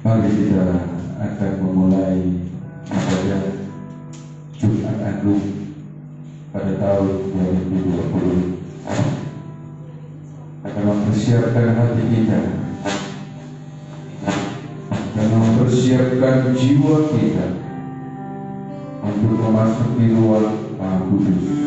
Mari kita akan memulai ibadah Jumat Agung pada tahun 2020. Akan mempersiapkan hati kita dan mempersiapkan jiwa kita untuk memasuki ruang Maha Kudus.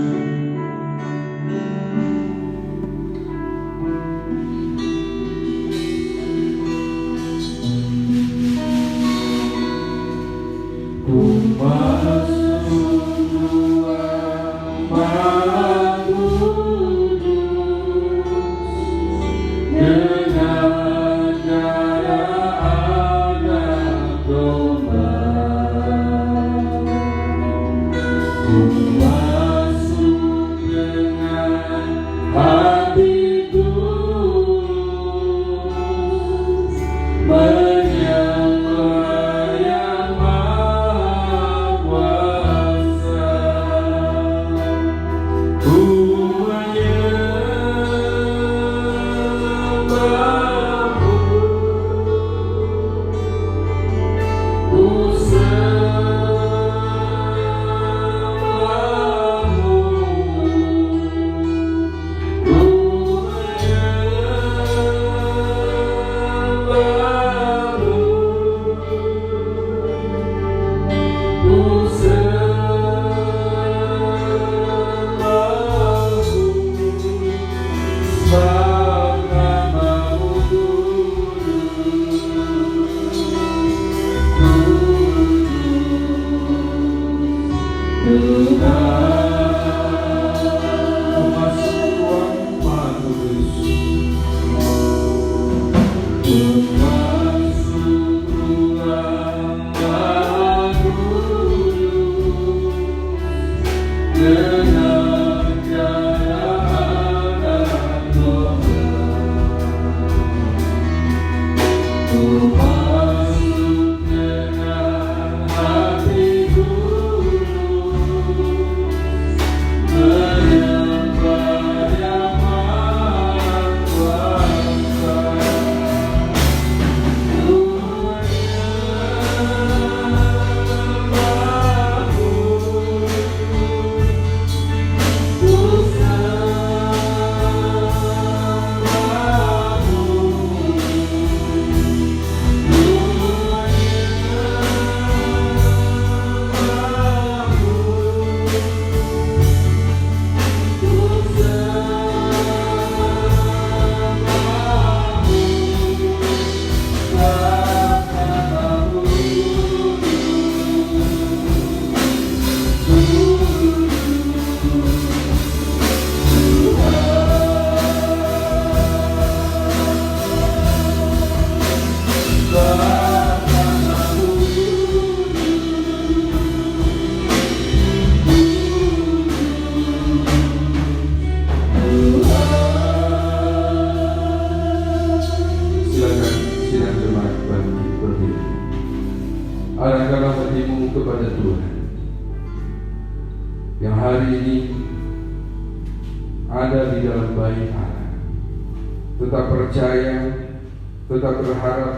Tetap berharap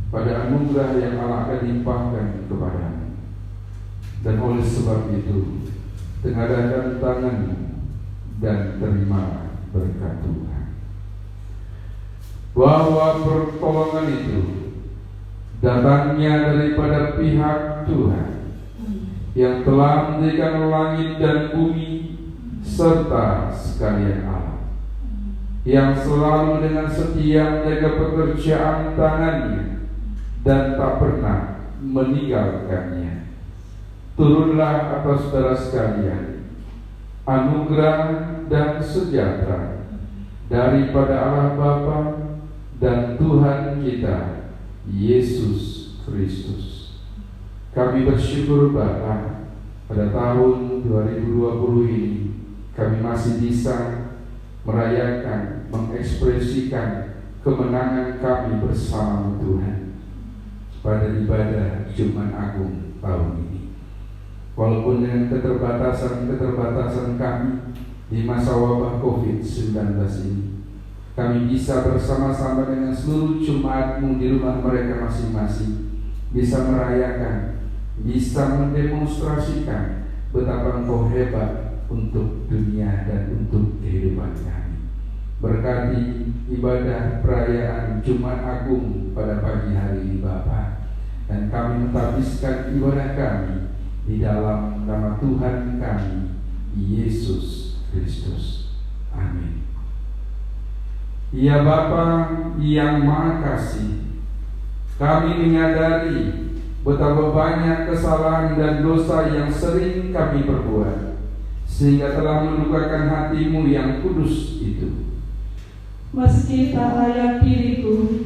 pada anugerah yang Allah akan limpahkan kepadamu. Dan oleh sebab itu, tengadakan tanganmu dan terima berkat Tuhan. Bahwa pertolongan itu datangnya daripada pihak Tuhan yang telah mendirikan langit dan bumi serta sekalian alam, yang selalu dengan setia menjaga pekerjaan tangannya dan tak pernah meninggalkannya. Turunlah atas saudara sekalian anugerah dan sejahtera daripada Allah Bapa dan Tuhan kita Yesus Kristus. Kami bersyukur Bapa, pada tahun 2020 ini kami masih bisa merayakan, mengekspresikan kemenangan kami bersama Tuhan pada ibadah Jumat Agung tahun ini. Walaupun dengan keterbatasan kami di masa wabah COVID-19 ini, kami bisa bersama-sama dengan seluruh jemaat-Mu di rumah mereka masing-masing, bisa merayakan, bisa mendemonstrasikan betapa Engkau hebat untuk dunia dan untuk kehidupan kami. Berkati ibadah perayaan Jumat Agung pada pagi hari ini Bapa, dan kami menghabiskan ibadah kami di dalam nama Tuhan kami, Yesus Kristus. Amin. Ya Bapa yang Maha Kasih, kami menyadari betapa banyak kesalahan dan dosa yang sering kami perbuat, sehingga telah melukakan hati-Mu yang kudus itu. Meski tak layak diriku,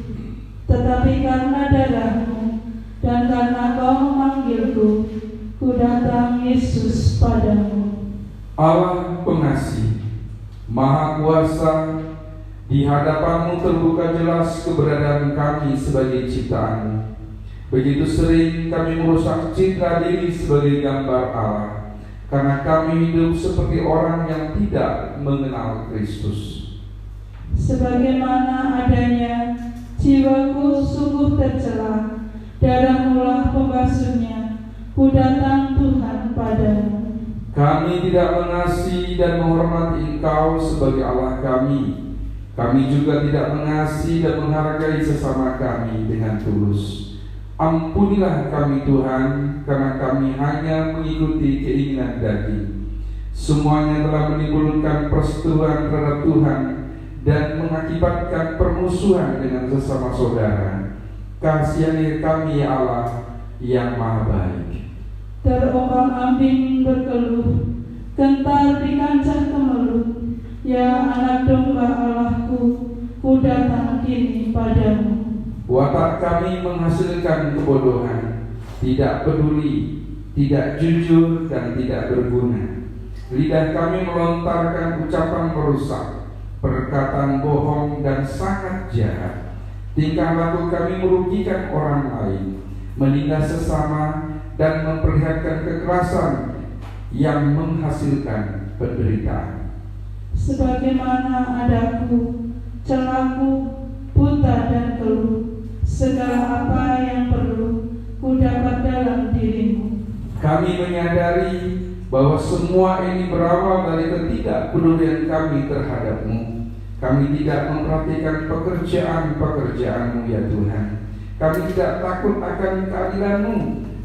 tetapi karena darah-Mu dan karena Kau memanggilku, ku datang Yesus padamu. Allah pengasih, Maha Kuasa, di hadapan-Mu terbuka jelas keberadaan kami sebagai ciptaan-Mu. Begitu sering kami merusak citra diri sebagai gambar Allah, karena kami hidup seperti orang yang tidak mengenal Kristus. Sebagaimana adanya, jiwaku sungguh tercela, darah-Mulah pembasuhnya, ku datang Tuhan padamu. Kami tidak mengasihi dan menghormati Engkau sebagai Allah kami. Kami juga tidak mengasihi dan menghargai sesama kami dengan tulus. Ampunilah kami Tuhan, karena kami hanya mengikuti keinginan daging. Semuanya telah menimbulkan perseteruan terhadap Tuhan dan mengakibatkan permusuhan dengan sesama saudara. Kasihani kami ya Allah yang Maha Baik. Terombang-ambing berkeluh, gentar di kancah kemelut. Ya anak domba Allahku, ku datang kini padamu. Watak kami menghasilkan kebodohan, tidak peduli, tidak jujur, dan tidak berguna. Lidah kami melontarkan ucapan merusak, perkataan bohong dan sangat jahat. Tingkah laku kami merugikan orang lain, menindas sesama, dan memperlihatkan kekerasan yang menghasilkan penderitaan. Sebagaimana adaku, celaku, buta dan keluh, segala apa yang perlu ku dapat dalam dirimu. Kami menyadari bahwa semua ini berawal dari ketidakpedulian kami terhadap-Mu. Kami tidak memperhatikan pekerjaan-pekerjaan-Mu ya Tuhan. Kami tidak takut akan keadilan-Mu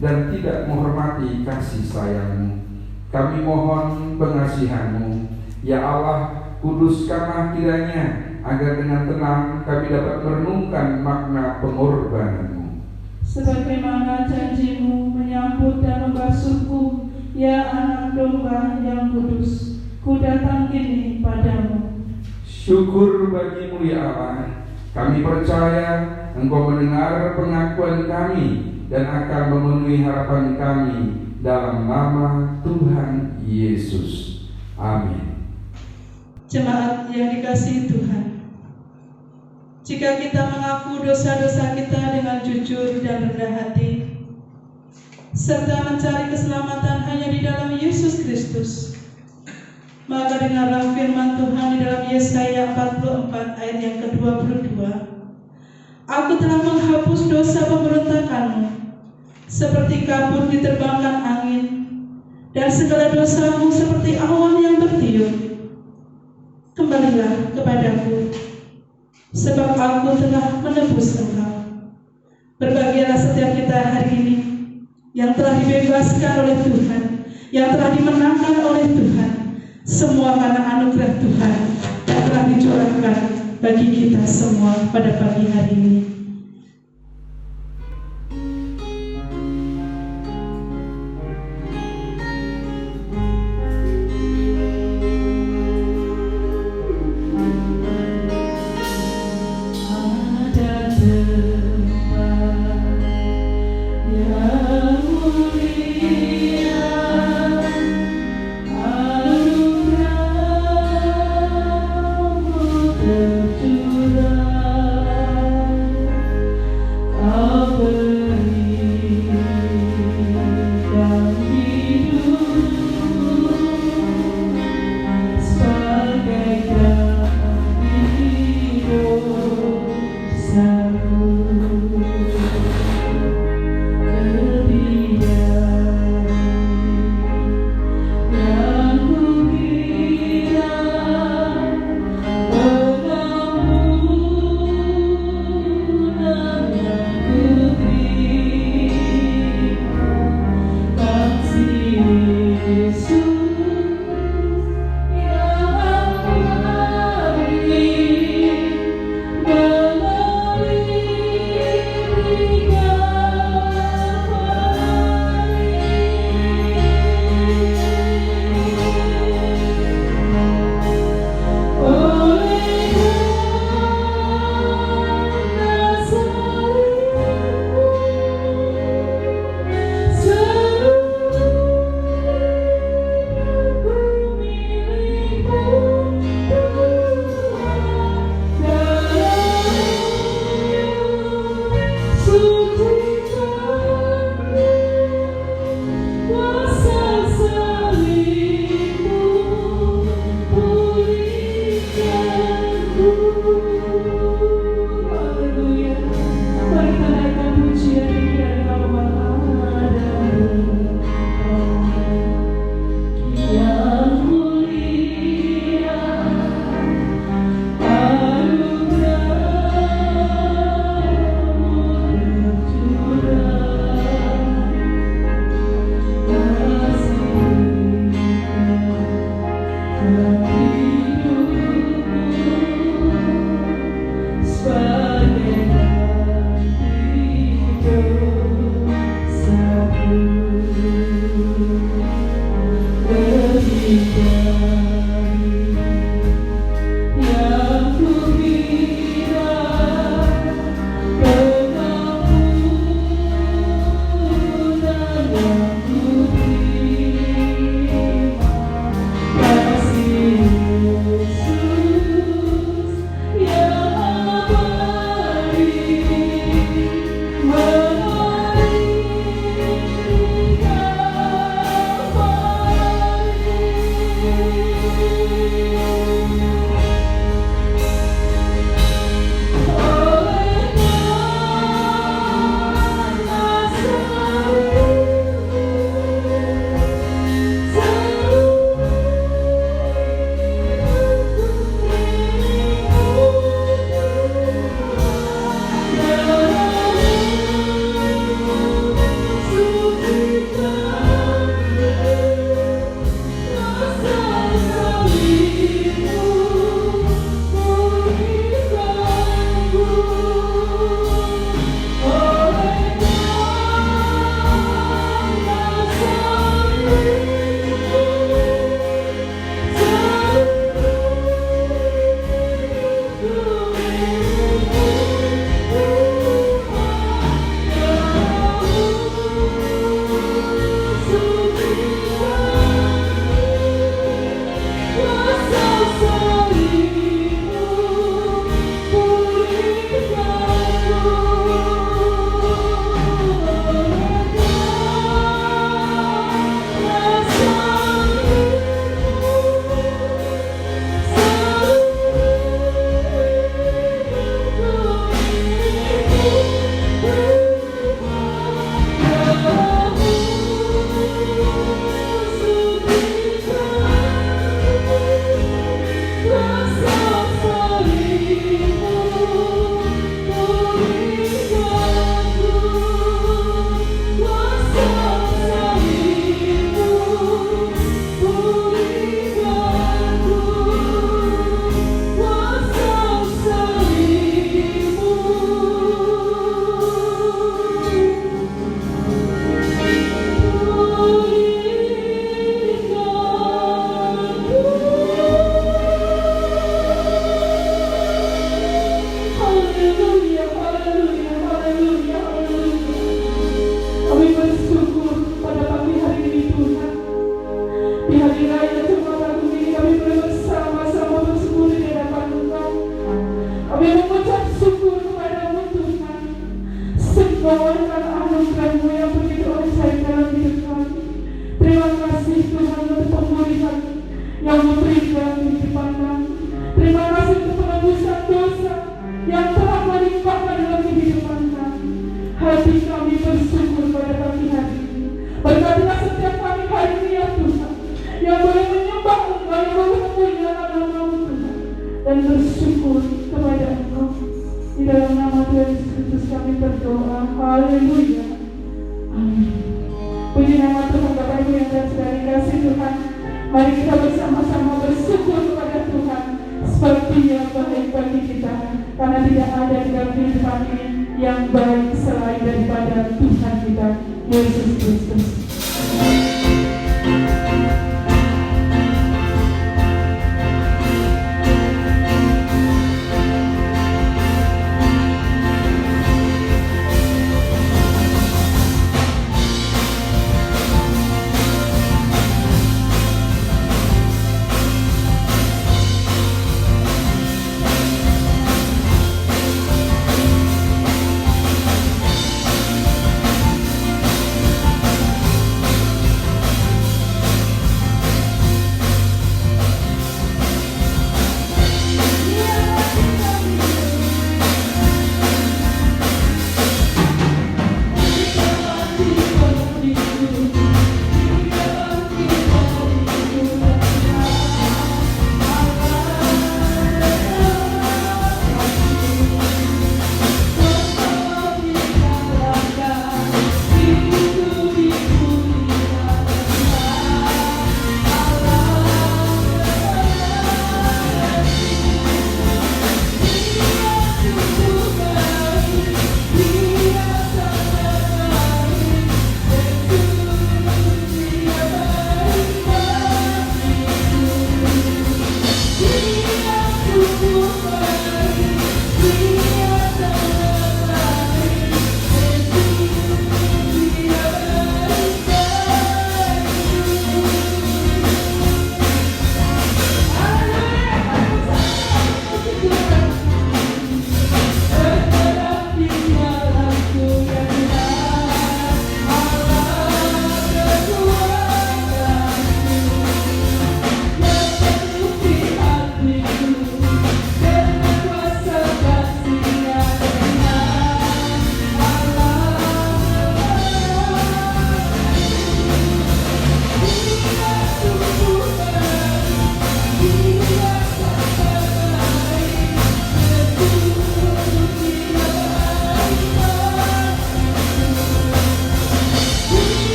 dan tidak menghormati kasih sayang-Mu. Kami mohon pengasihan-Mu. Ya Allah, kuduskanlah kiranya, agar dengan tenang kami dapat merenungkan makna pengorbanan-Mu. Sebagaimana janji-Mu menyambut dan membasuhku, ya anak domba yang kudus, ku datang kini padamu. Syukur bagi-Mu ya Allah. Kami percaya Engkau mendengar pengakuan kami dan akan memenuhi harapan kami dalam nama Tuhan Yesus. Amin. Jemaat yang dikasihi Tuhan, jika kita mengaku dosa-dosa kita dengan jujur dan rendah hati, serta mencari keselamatan hanya di dalam Yesus Kristus, maka dengarlah firman Tuhan di dalam Yesaya 44 ayat yang ke-22. Aku telah menghapus dosa pemberontakanmu, seperti kabut diterbangkan angin, dan segala dosamu seperti awan yang bertiup. Kembalilah kepadaku, sebab aku telah menebus engkau. Berbahagialah setiap kita hari ini yang telah dibebaskan oleh Tuhan, yang telah dimenangkan oleh Tuhan, semua karena anugerah Tuhan yang telah dicurahkan bagi kita semua pada pagi hari ini.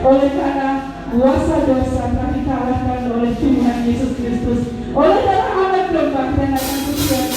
Oleh karena kuasa dosa telah dikalahkan oleh Tuhan Yesus Kristus, oleh darah anak domba dan akan pujian.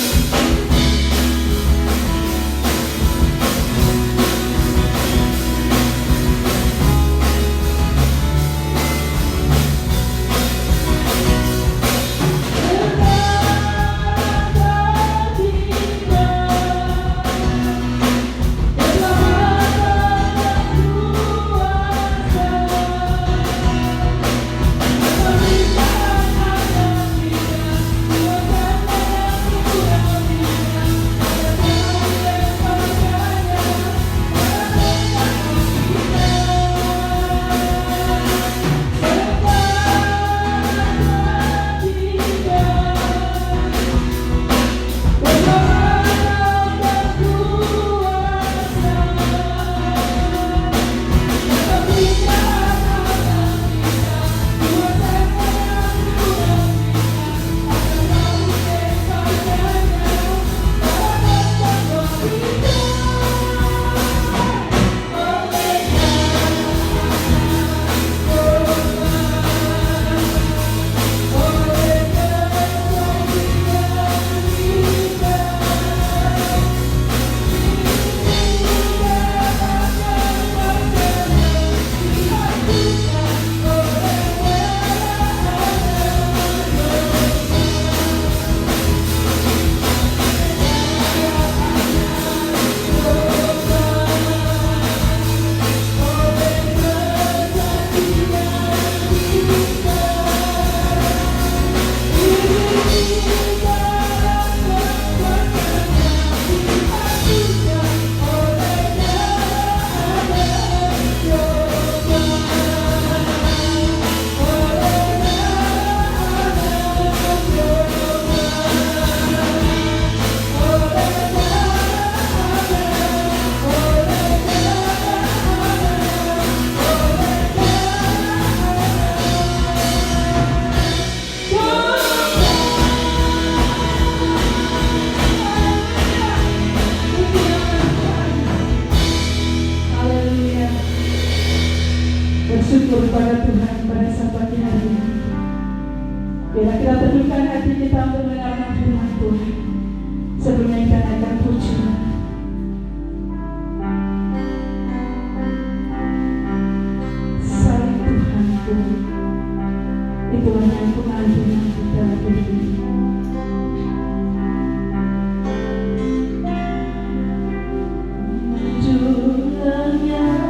Bersyukur pada Tuhan pada saat pagi hari ini. Bila kita teduhkan hati kita untuk mendengarkan firman Tuhan, sebelumnya kita naikkan pujian. Salib Tuhanku, itulah yang pengampunan kita beri. Yeah.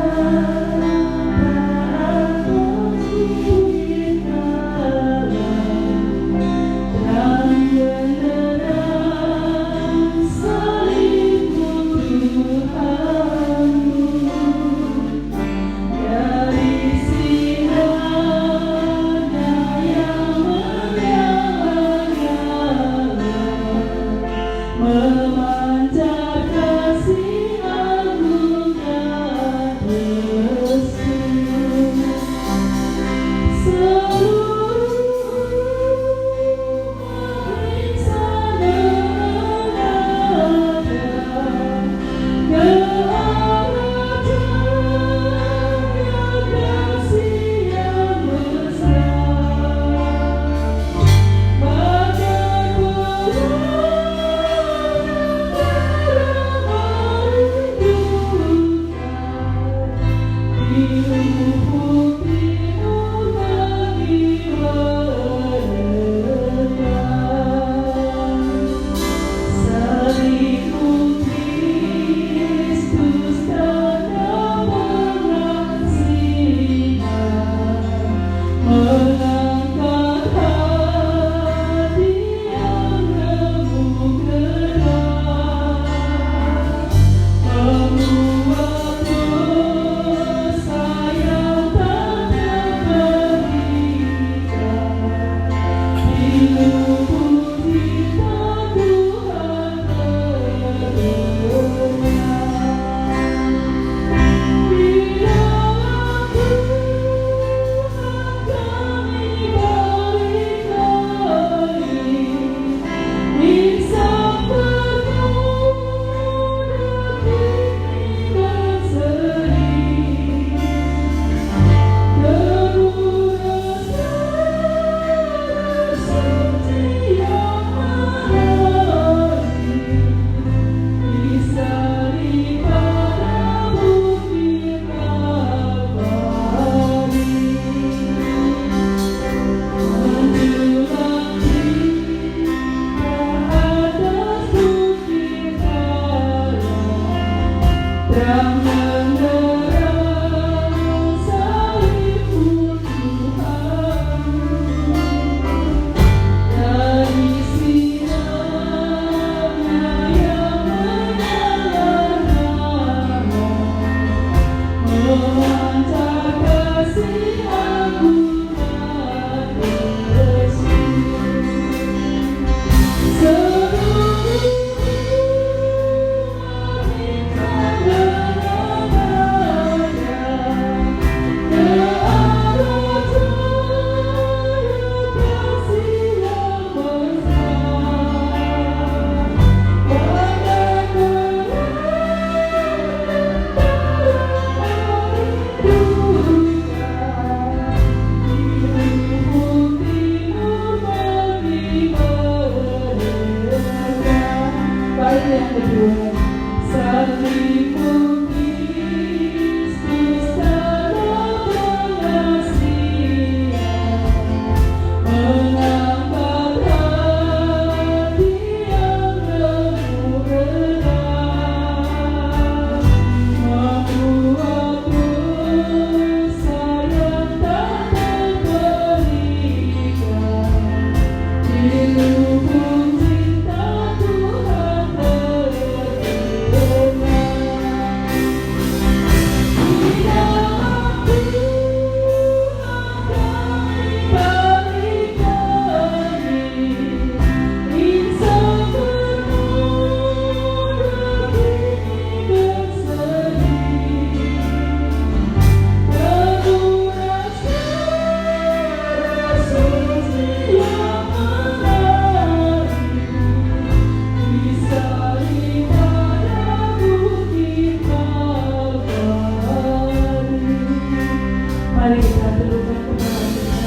Mari kita tundukkan kepala kita.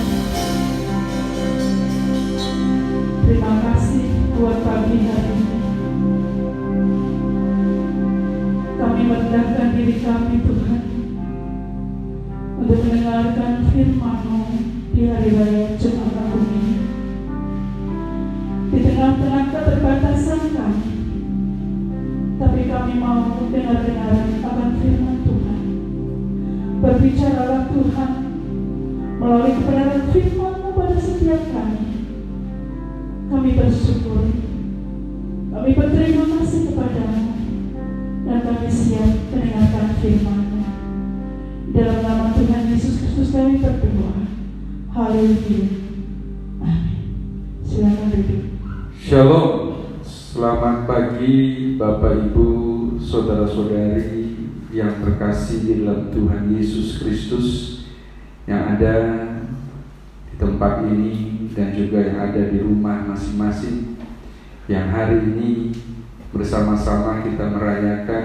Terima kasih buat pagi hari ini. Kami merendahkan diri kami Tuhan untuk mendengarkan firman-Mu di hari raya Jumat Agung ini. Di tengah-tengah keterbatasan kami, tapi kami mau dengar-dengar akan firman Tuhan. Berbicaralah Tuhan melalui kebenaran firman-Mu pada setiap kami. Kami bersyukur, kami berterima kasih kepada-Mu, dan kami siap mendengarkan firman-Mu. Dalam nama Tuhan Yesus Kristus kami berdoa. Haleluya. Amin. Silakan duduk. Shalom. Selamat pagi Bapak Ibu, saudara-saudari yang terkasih di dalam Tuhan Yesus Kristus yang ada di tempat ini dan juga yang ada di rumah masing-masing, yang hari ini bersama-sama kita merayakan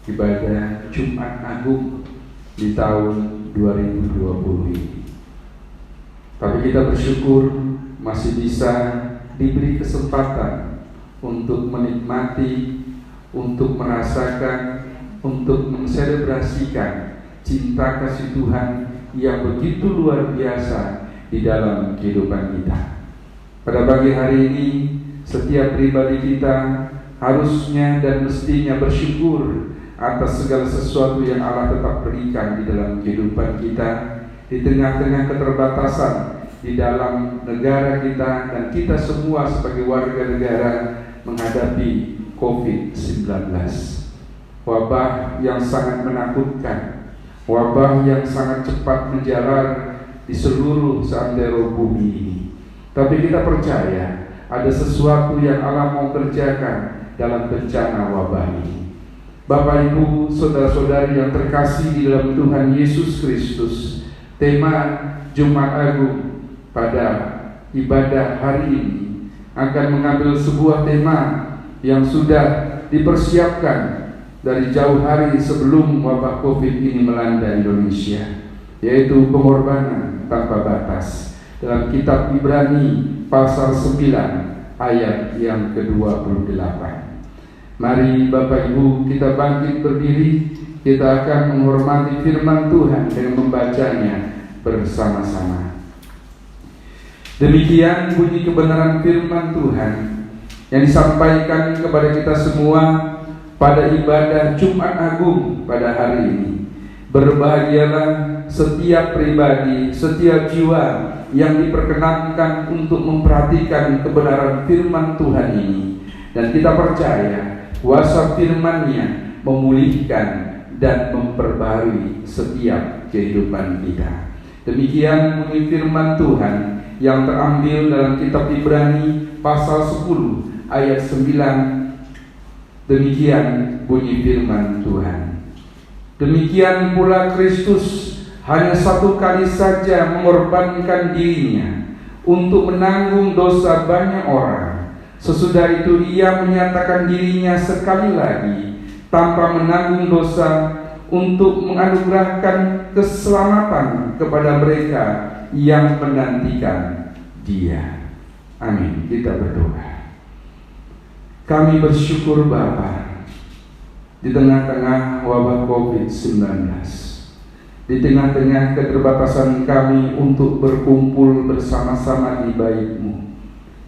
ibadah Jumat Agung di tahun 2020 ini. Tapi kita bersyukur masih bisa diberi kesempatan untuk menikmati, untuk merasakan, untuk menselebrasikan cinta kasih Tuhan yang begitu luar biasa di dalam kehidupan kita. Pada pagi hari ini, setiap pribadi kita harusnya dan mestinya bersyukur atas segala sesuatu yang Allah tetap berikan di dalam kehidupan kita, di tengah-tengah keterbatasan di dalam negara kita, dan kita semua sebagai warga negara menghadapi COVID-19, wabah yang sangat menakutkan, wabah yang sangat cepat menjalar di seluruh seantero bumi ini. Tapi kita percaya ada sesuatu yang Allah mau kerjakan dalam bencana wabah ini. Bapak Ibu, saudara-saudari yang terkasih di dalam Tuhan Yesus Kristus, tema Jumat Agung pada ibadah hari ini akan mengambil sebuah tema yang sudah dipersiapkan dari jauh hari sebelum wabah COVID ini melanda Indonesia, yaitu pengorbanan tanpa batas. Dalam kitab Ibrani pasal 9 ayat yang ke-28. Mari Bapak Ibu kita bangkit berdiri, kita akan menghormati firman Tuhan dengan membacanya bersama-sama. Demikian bunyi kebenaran firman Tuhan yang disampaikan kepada kita semua pada ibadah Jumat Agung pada hari ini. Berbahagialah setiap pribadi, setiap jiwa yang diperkenankan untuk memperhatikan kebenaran firman Tuhan ini. Dan kita percaya kuasa firman-Nya memulihkan dan memperbarui setiap kehidupan kita. Demikian bunyi firman Tuhan yang terambil dalam kitab Ibrani pasal 10 ayat 9. Demikian bunyi firman Tuhan. Demikian pula Kristus hanya satu kali saja mengorbankan dirinya untuk menanggung dosa banyak orang. Sesudah itu Ia menyatakan dirinya sekali lagi tanpa menanggung dosa untuk menganugerahkan keselamatan kepada mereka yang menantikan Dia. Amin. Kita berdoa. Kami bersyukur Bapa, di tengah-tengah wabah COVID-19, di tengah-tengah keterbatasan kami untuk berkumpul bersama-sama di bait-Mu,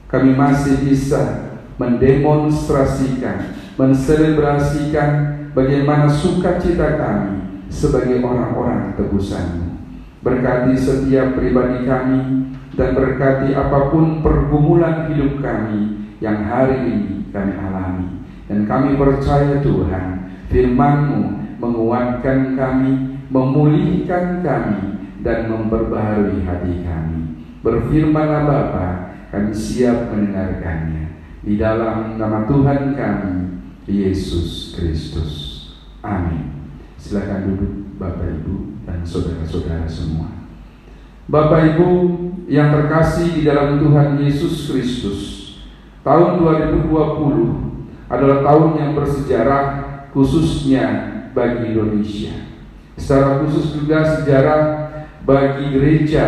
kami masih bisa mendemonstrasikan, menselebrasikan bagaimana sukacita kami sebagai orang-orang tebusan-Mu. Berkati setiap pribadi kami dan berkati apapun pergumulan hidup kami yang hari ini kami alami. Dan kami percaya Tuhan, firman-Mu menguatkan kami, memulihkan kami, dan memperbaharui hati kami. Berfirmanlah Bapa, kami siap mendengarkannya. Di dalam nama Tuhan kami, Yesus Kristus. Amin. Silakan duduk Bapak Ibu dan saudara-saudara semua. Bapak Ibu yang terkasih di dalam Tuhan Yesus Kristus, tahun 2020 adalah tahun yang bersejarah khususnya bagi Indonesia. Secara khusus juga sejarah bagi gereja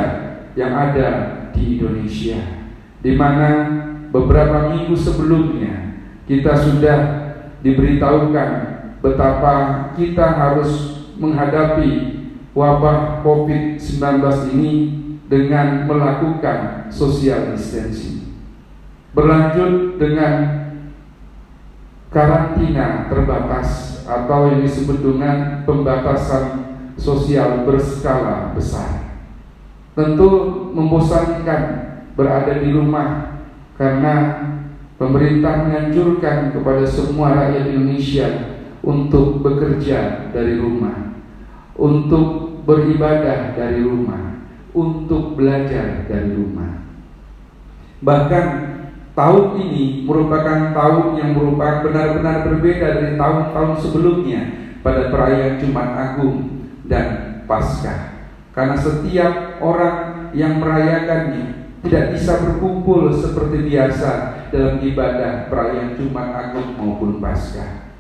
yang ada di Indonesia, di mana beberapa minggu sebelumnya kita sudah diberitahukan betapa kita harus menghadapi wabah COVID-19 ini dengan melakukan social distancing, berlanjut dengan karantina terbatas atau yang disebut dengan pembatasan sosial berskala besar. Tentu membosankan berada di rumah karena pemerintah menganjurkan kepada semua rakyat Indonesia untuk bekerja dari rumah, untuk beribadah dari rumah, untuk belajar dari rumah. Bahkan tahun ini merupakan tahun yang merupakan benar-benar berbeda dari tahun-tahun sebelumnya pada perayaan Jumat Agung dan Paskah, karena setiap orang yang merayakannya tidak bisa berkumpul seperti biasa dalam ibadah perayaan Jumat Agung maupun Paskah.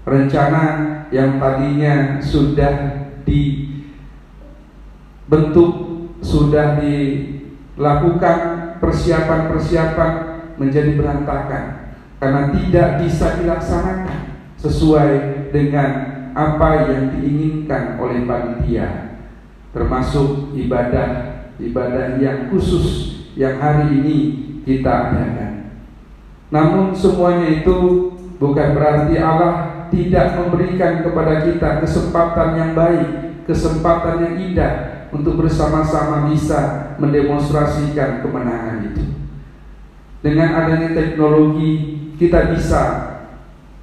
Rencana yang tadinya sudah dibentuk, sudah dilakukan persiapan-persiapan menjadi berantakan karena tidak bisa dilaksanakan sesuai dengan apa yang diinginkan oleh panitia, termasuk ibadah yang khusus yang hari ini kita adakan. Namun semuanya itu bukan berarti Allah tidak memberikan kepada kita kesempatan yang baik, kesempatan yang indah untuk bersama-sama bisa mendemonstrasikan kemenangan itu. Dengan adanya teknologi, kita bisa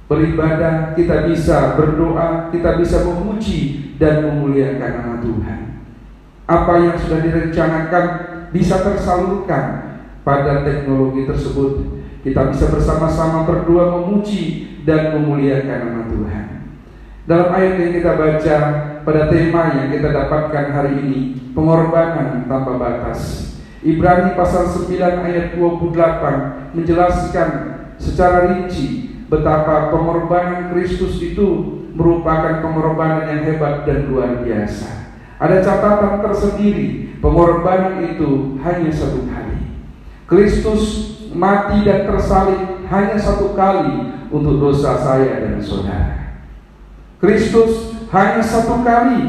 beribadah, kita bisa berdoa, kita bisa memuji dan memuliakan nama Tuhan. Apa yang sudah direncanakan bisa tersalurkan pada teknologi tersebut. Kita bisa bersama-sama berdoa, memuji dan memuliakan nama Tuhan. Dalam ayat yang kita baca pada tema yang kita dapatkan hari ini, pengorbanan tanpa batas, Ibrani pasal 9 ayat 28 menjelaskan secara rinci betapa pengorbanan Kristus itu merupakan pengorbanan yang hebat dan luar biasa. Ada catatan tersendiri, pengorbanan itu hanya satu kali. Kristus mati dan tersalib hanya satu kali untuk dosa saya dan saudara. Kristus hanya satu kali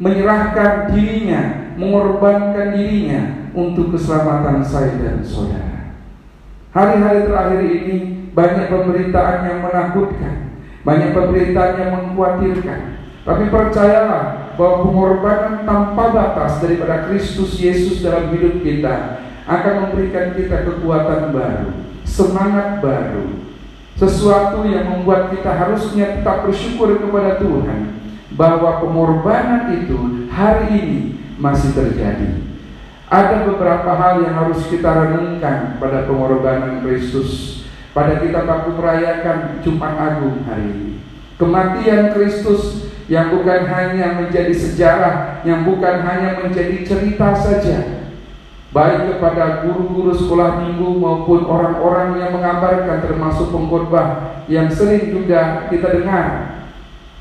menyerahkan dirinya, mengorbankan dirinya untuk keselamatan saya dan saudara. Hari-hari terakhir ini banyak pemberitaan yang menakutkan, banyak pemberitaan yang mengkhawatirkan. Tapi percayalah bahwa pengorbanan tanpa batas daripada Kristus Yesus dalam hidup kita akan memberikan kita kekuatan baru, semangat baru, sesuatu yang membuat kita harusnya tetap bersyukur kepada Tuhan bahwa pengorbanan itu hari ini masih terjadi. Ada beberapa hal yang harus kita renungkan pada pengorbanan Kristus pada kita waktu merayakan Jumat Agung hari ini. Kematian Kristus yang bukan hanya menjadi sejarah, yang bukan hanya menjadi cerita saja, baik kepada guru-guru sekolah minggu maupun orang-orang yang mengabarkan, termasuk pengkhotbah yang sering juga kita dengar.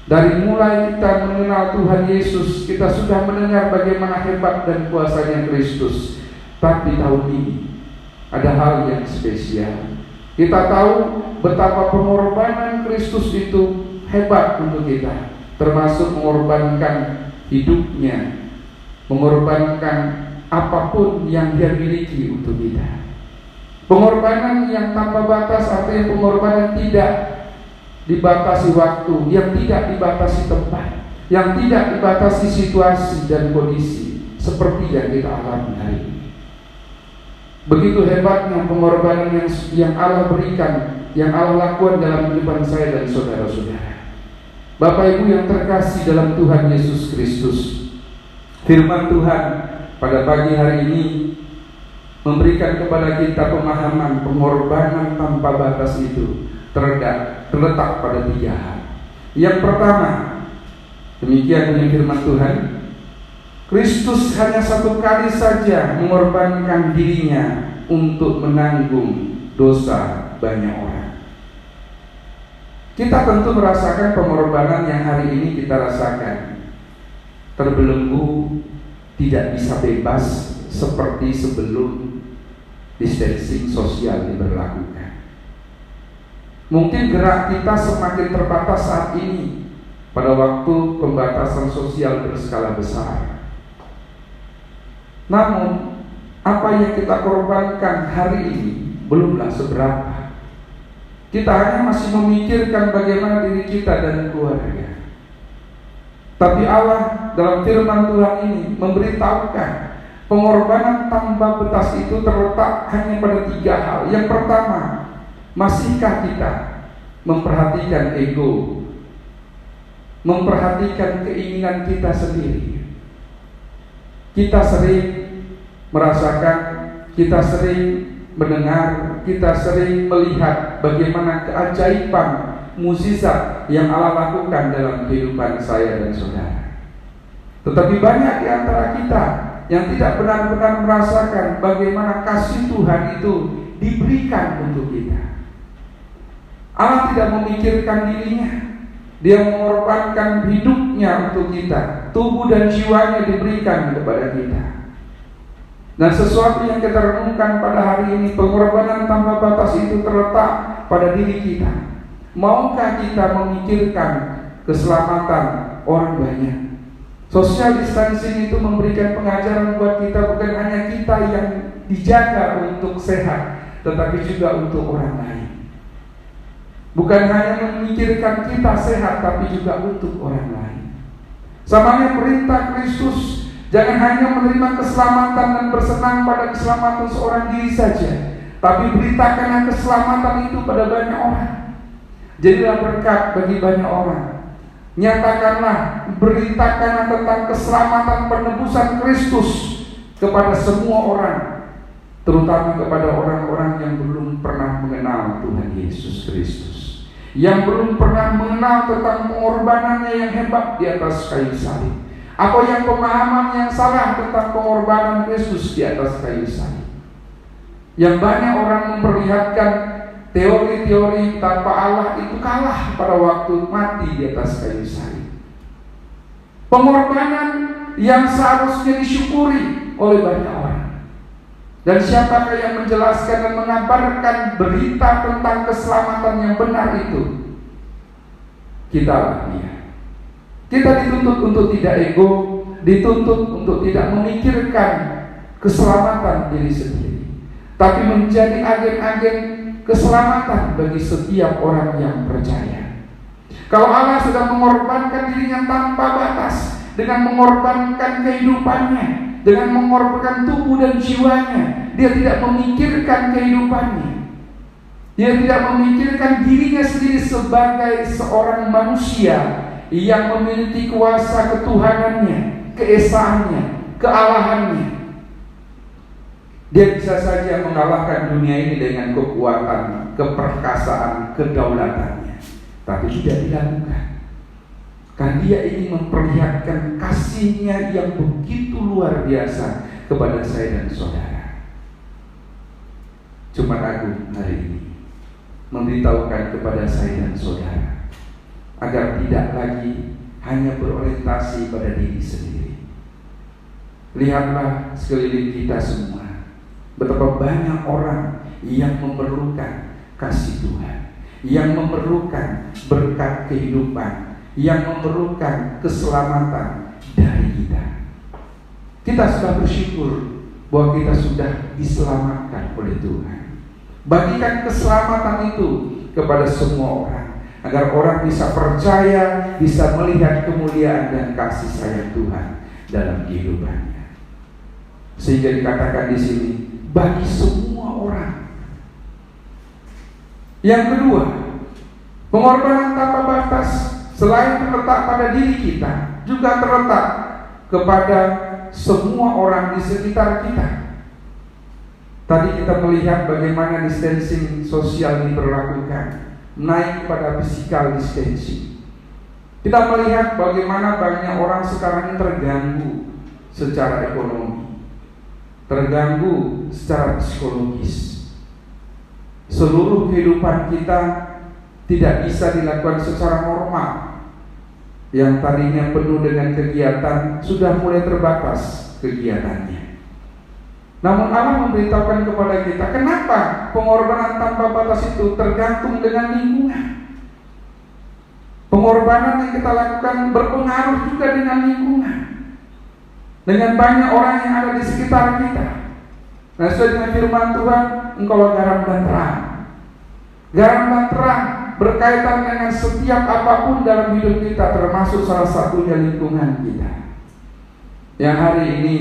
Dari mulai kita mengenal Tuhan Yesus, kita sudah mendengar bagaimana hebat dan kuasanya Kristus. Tapi tahun ini ada hal yang spesial. Kita tahu betapa pengorbanan Kristus itu hebat untuk kita, termasuk mengorbankan hidupnya, mengorbankan apapun yang dia miliki untuk kita. Pengorbanan yang tanpa batas artinya pengorbanan tidak dibatasi waktu, yang tidak dibatasi tempat, yang tidak dibatasi situasi dan kondisi seperti yang kita alami hari ini. Begitu hebatnya pengorbanan yang Allah berikan, yang Allah lakukan dalam kehidupan saya dan saudara-saudara. Bapak Ibu yang terkasih dalam Tuhan Yesus Kristus, firman Tuhan pada pagi hari ini memberikan kepada kita pemahaman pengorbanan tanpa batas itu terletak pada 3 hal. Yang pertama, demikian bunyi firman Tuhan, Kristus hanya satu kali saja mengorbankan dirinya untuk menanggung dosa banyak orang. Kita tentu merasakan pengorbanan yang hari ini kita rasakan, terbelenggu, tidak bisa bebas seperti sebelum distancing sosial diberlakukan. Mungkin gerak kita semakin terbatas saat ini pada waktu pembatasan sosial berskala besar. Namun, apa yang kita korbankan hari ini belumlah seberapa. Kita hanya masih memikirkan bagaimana diri kita dan keluarga. Tapi Allah dalam firman Tuhan ini memberitahukan pengorbanan tanpa batas itu terletak hanya pada 3 hal. Yang pertama, masihkah kita memperhatikan ego, memperhatikan keinginan kita sendiri? Kita sering merasakan, kita sering mendengar, kita sering melihat bagaimana keajaiban mukjizat yang Allah lakukan dalam kehidupan saya dan saudara. Tetapi banyak di antara kita yang tidak benar-benar merasakan bagaimana kasih Tuhan itu diberikan untuk kita. Allah tidak memikirkan dirinya, Dia mengorbankan hidupnya untuk kita. Tubuh dan jiwanya diberikan kepada kita. Dan sesuatu yang kita renungkan pada hari ini, pengorbanan tanpa batas itu terletak pada diri kita. Maukah kita memikirkan keselamatan orang banyak? Social distancing itu memberikan pengajaran buat kita, bukan hanya kita yang dijaga untuk sehat, tetapi juga untuk orang lain. Bukan hanya memikirkan kita sehat, tapi juga untuk orang lain. Samanya perintah Kristus, jangan hanya menerima keselamatan dan bersenang pada keselamatan seorang diri saja, tapi beritakanlah keselamatan itu pada banyak orang. Jadilah berkat bagi banyak orang. Nyatakanlah, beritakanlah tentang keselamatan penebusan Kristus kepada semua orang, terutama kepada orang-orang yang belum pernah mengenal Tuhan Yesus Kristus, yang belum pernah mengenal tentang pengorbanannya yang hebat di atas kayu salib, atau yang pemahaman yang salah tentang pengorbanan Kristus di atas kayu salib. Yang banyak orang memperlihatkan teori-teori tanpa Allah itu kalah pada waktu mati di atas kayu salib. Pengorbanan yang seharusnya disyukuri oleh banyak orang. Dan siapakah yang menjelaskan dan mengabarkan berita tentang keselamatan yang benar itu? Kita lah dia. Kita dituntut untuk tidak ego, dituntut untuk tidak memikirkan keselamatan diri sendiri, tapi menjadi agen-agen keselamatan bagi setiap orang yang percaya. Kalau Allah sudah mengorbankan dirinya tanpa batas, dengan mengorbankan kehidupannya, dengan mengorbankan tubuh dan jiwanya, Dia tidak memikirkan kehidupannya. Dia tidak memikirkan dirinya sendiri sebagai seorang manusia yang memiliki kuasa ketuhanannya, keesaannya, kealahannya. Dia bisa saja mengalahkan dunia ini dengan kekuatan, keperkasaan, kedaulatannya, tapi tidak dilakukan. Kan Dia ingin memperlihatkan kasih-Nya yang begitu luar biasa kepada saya dan saudara. Jumat Agung hari ini memberitahukan kepada saya dan saudara agar tidak lagi hanya berorientasi pada diri sendiri. Lihatlah sekeliling kita semua, betapa banyak orang yang memerlukan kasih Tuhan, yang memerlukan berkat kehidupan, yang memerlukan keselamatan dari kita. Kita sudah bersyukur bahwa kita sudah diselamatkan oleh Tuhan. Bagikan keselamatan itu kepada semua orang, agar orang bisa percaya, bisa melihat kemuliaan dan kasih sayang Tuhan dalam kehidupannya. Sehingga dikatakan di sini, bagi semua orang. Yang kedua, pengorbanan tanpa batas selain terletak pada diri kita, juga terletak kepada semua orang di sekitar kita. Tadi kita melihat bagaimana distancing sosial diberlakukan, naik pada physical distancing. Kita melihat bagaimana banyak orang sekarang ini terganggu secara ekonomi, terganggu secara psikologis. Seluruh kehidupan kita tidak bisa dilakukan secara normal. yang tadinya penuh dengan kegiatan sudah mulai terbatas kegiatannya. Namun Allah memberitahukan kepada kita, kenapa pengorbanan tanpa batas itu tergantung dengan lingkungan. Pengorbanan yang kita lakukan berpengaruh juga dengan lingkungan, dengan banyak orang yang ada di sekitar kita. Nah, sesuai dengan firman Tuhan, engkaulah garam dan terang. Garam dan terang berkaitan dengan setiap apapun dalam hidup kita, termasuk salah satunya lingkungan kita. Yang hari ini,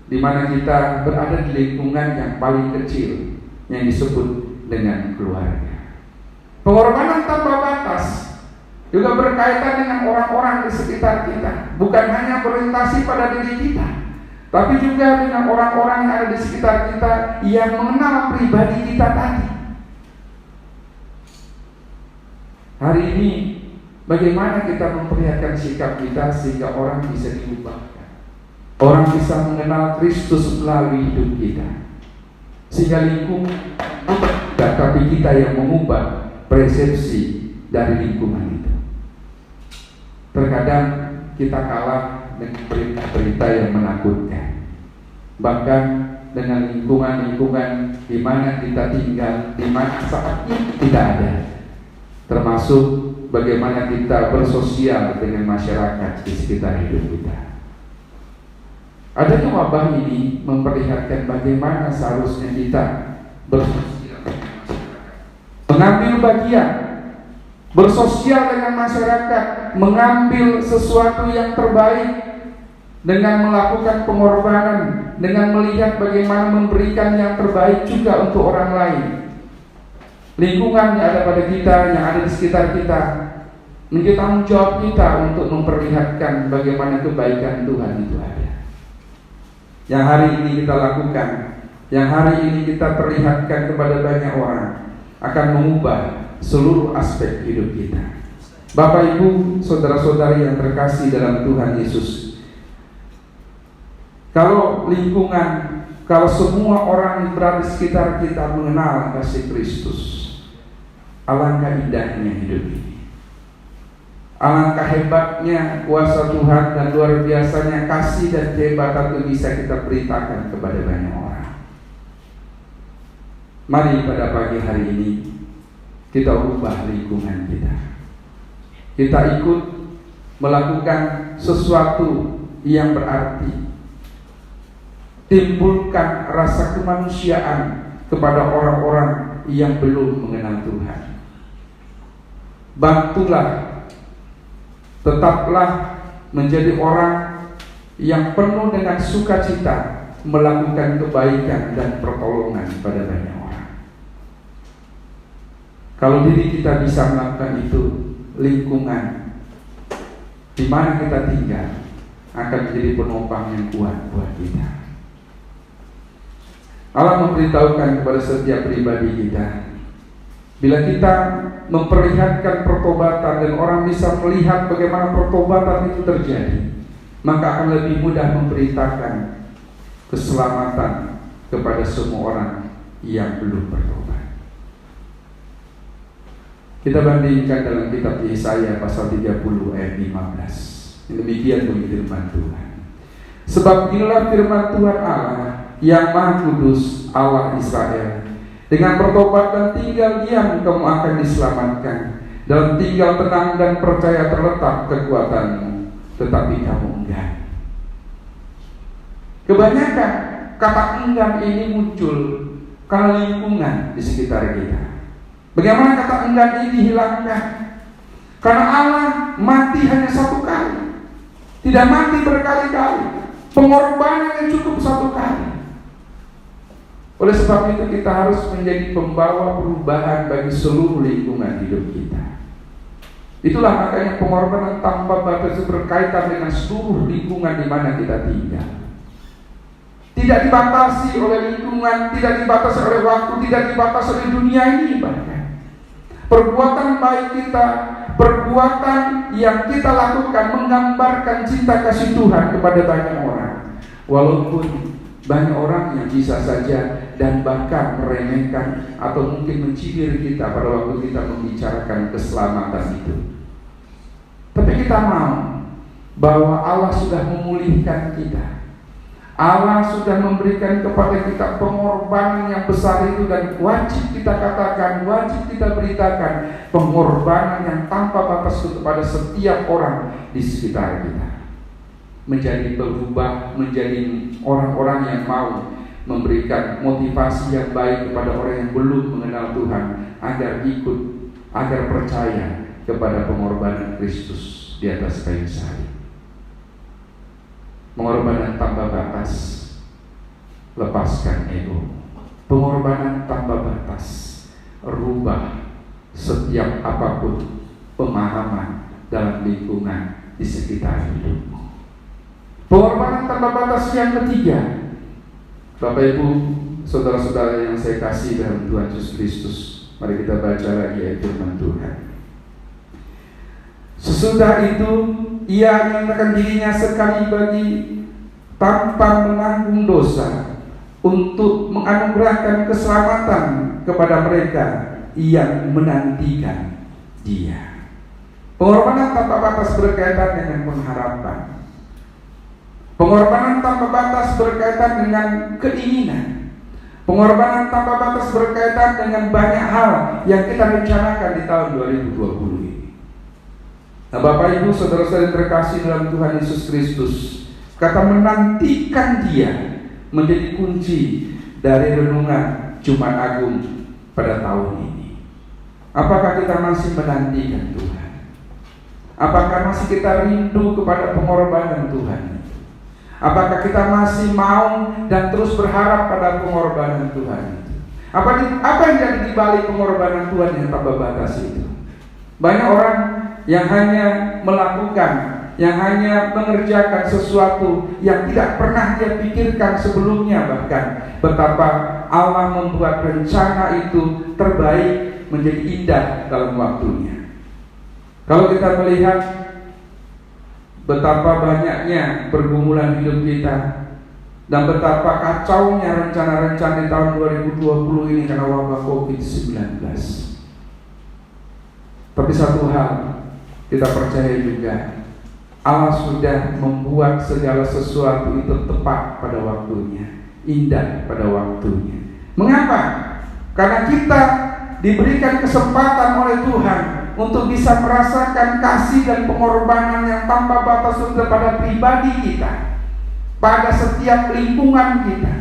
di mana kita berada di lingkungan yang paling kecil, yang disebut dengan keluarga. Pengorbanan tanpa batas juga berkaitan dengan orang-orang di sekitar kita, bukan hanya berorientasi pada diri kita, tapi juga dengan orang-orang yang ada di sekitar kita yang mengenal pribadi kita tadi. Hari ini bagaimana kita memperlihatkan sikap kita sehingga orang bisa diubahkan, orang bisa mengenal Kristus melalui hidup kita, sehingga lingkungan tidak, tapi kita yang mengubah persepsi dari lingkungan itu. Terkadang kita kalah dengan berita-berita yang menakutkan, bahkan dengan lingkungan-lingkungan di mana kita tinggal, di mana saat ini tidak ada, termasuk bagaimana kita bersosial dengan masyarakat di sekitar hidup kita. Adanya wabah ini memperlihatkan bagaimana seharusnya kita bersosial dengan masyarakat, mengambil bagian, bersosial dengan masyarakat, mengambil sesuatu yang terbaik dengan melakukan pengorbanan, dengan melihat bagaimana memberikan yang terbaik juga untuk orang lain. Lingkungan yang ada pada kita, yang ada di sekitar kita, menjadi tanggung jawab kita untuk memperlihatkan bagaimana kebaikan Tuhan itu ada. Yang hari ini kita lakukan, yang hari ini kita perlihatkan kepada banyak orang, akan mengubah seluruh aspek hidup kita. Bapak, Ibu, saudara-saudari yang terkasih dalam Tuhan Yesus, kalau lingkungan, kalau semua orang yang berada di sekitar kita mengenal kasih Kristus, alangkah indahnya hidup ini. Alangkah hebatnya kuasa Tuhan dan luar biasanya kasih dan kehebatan itu bisa kita beritakan kepada banyak orang. Mari pada pagi hari ini kita ubah lingkungan kita. Kita ikut melakukan sesuatu yang berarti, timbulkan rasa kemanusiaan kepada orang-orang yang belum mengenal Tuhan. Bantulah, tetaplah menjadi orang yang penuh dengan sukacita melakukan kebaikan dan pertolongan pada banyak orang. Kalau diri kita bisa melakukan itu, lingkungan di mana kita tinggal akan menjadi penopang yang kuat buat kita. Allah memberitahukan kepada setiap pribadi kita, bila kita memperlihatkan pertobatan dan orang bisa melihat bagaimana pertobatan itu terjadi, maka akan lebih mudah memberitakan keselamatan kepada semua orang yang belum bertobat. Kita bandingkan dalam kitab Yesaya pasal 30 ayat 15. Demikian bunyi firman Tuhan. Sebab inilah firman Tuhan Allah yang Maha Kudus, Allah Israel. Dengan pertobatan tinggal diam kamu akan diselamatkan, dalam tinggal tenang dan percaya terletak kekuatanmu, tetapi kamu enggan. Kebanyakan kata enggan ini muncul karena lingkungan di sekitar kita. Bagaimana kata enggan ini dihilangkan? Karena Allah mati hanya satu kali, tidak mati berkali-kali. Pengorbanan yang cukup satu kali. Oleh sebab itu kita harus menjadi pembawa perubahan bagi seluruh lingkungan hidup kita. Itulah makanya pengorbanan tanpa batas berkaitan dengan seluruh lingkungan di mana kita tinggal. Tidak dibatasi oleh lingkungan, tidak dibatasi oleh waktu, tidak dibatasi oleh dunia ini bahkan. Perbuatan baik kita, perbuatan yang kita lakukan menggambarkan cinta kasih Tuhan kepada banyak orang. Walaupun banyak orang yang bisa saja dan bahkan meremehkan atau mungkin mencibir kita pada waktu kita membicarakan keselamatan itu. Tapi kita mau bahwa Allah sudah memulihkan kita. Allah sudah memberikan kepada kita pengorbanan yang besar itu, dan wajib kita katakan, wajib kita beritakan pengorbanan yang tanpa batas itu kepada setiap orang di sekitar kita. Menjadi berubah, menjadi orang-orang yang mau memberikan motivasi yang baik kepada orang yang belum mengenal Tuhan, agar ikut, agar percaya kepada pengorbanan Kristus di atas kayu salib. Pengorbanan tanpa batas, lepaskan ego. Pengorbanan tanpa batas, rubah setiap apapun pemahaman dalam lingkungan di sekitar hidupmu. Pengorbanan tanpa batas yang ketiga, Bapak Ibu, saudara-saudara yang saya kasih dalam Tuhan Yesus Kristus, mari kita baca lagi ayat firman Tuhan. Sesudah itu ia menyatakan dirinya sekali bagi tanpa menanggung dosa, untuk menganugerahkan keselamatan kepada mereka yang menantikan Dia. Pengorbanan tanpa batas berkaitan dengan pengharapan. Pengorbanan tanpa batas berkaitan dengan keinginan. Pengorbanan tanpa batas berkaitan dengan banyak hal yang kita rencanakan di tahun 2020 ini. Nah, Bapak Ibu, saudara-saudara terkasih dalam Tuhan Yesus Kristus, kata menantikan Dia menjadi kunci dari renungan Jumat Agung pada tahun ini. Apakah kita masih menantikan Tuhan? Apakah masih kita rindu kepada pengorbanan Tuhan? Apakah kita masih mau dan terus berharap pada pengorbanan Tuhan? Apa yang jadi di balik pengorbanan Tuhan yang tanpa batas itu? Banyak orang yang hanya melakukan, yang hanya mengerjakan sesuatu yang tidak pernah dia pikirkan sebelumnya, bahkan betapa Allah membuat rencana itu terbaik menjadi indah dalam waktunya. Kalau kita melihat betapa banyaknya pergumulan hidup kita dan betapa kacaunya rencana-rencana di tahun 2020 ini karena wabah COVID-19. Tapi satu hal kita percaya juga, Allah sudah membuat segala sesuatu itu tepat pada waktunya, indah pada waktunya. Mengapa? Karena kita diberikan kesempatan oleh Tuhan untuk bisa merasakan kasih dan pengorbanan yang tanpa batas kepada pribadi kita, pada setiap lingkungan kita.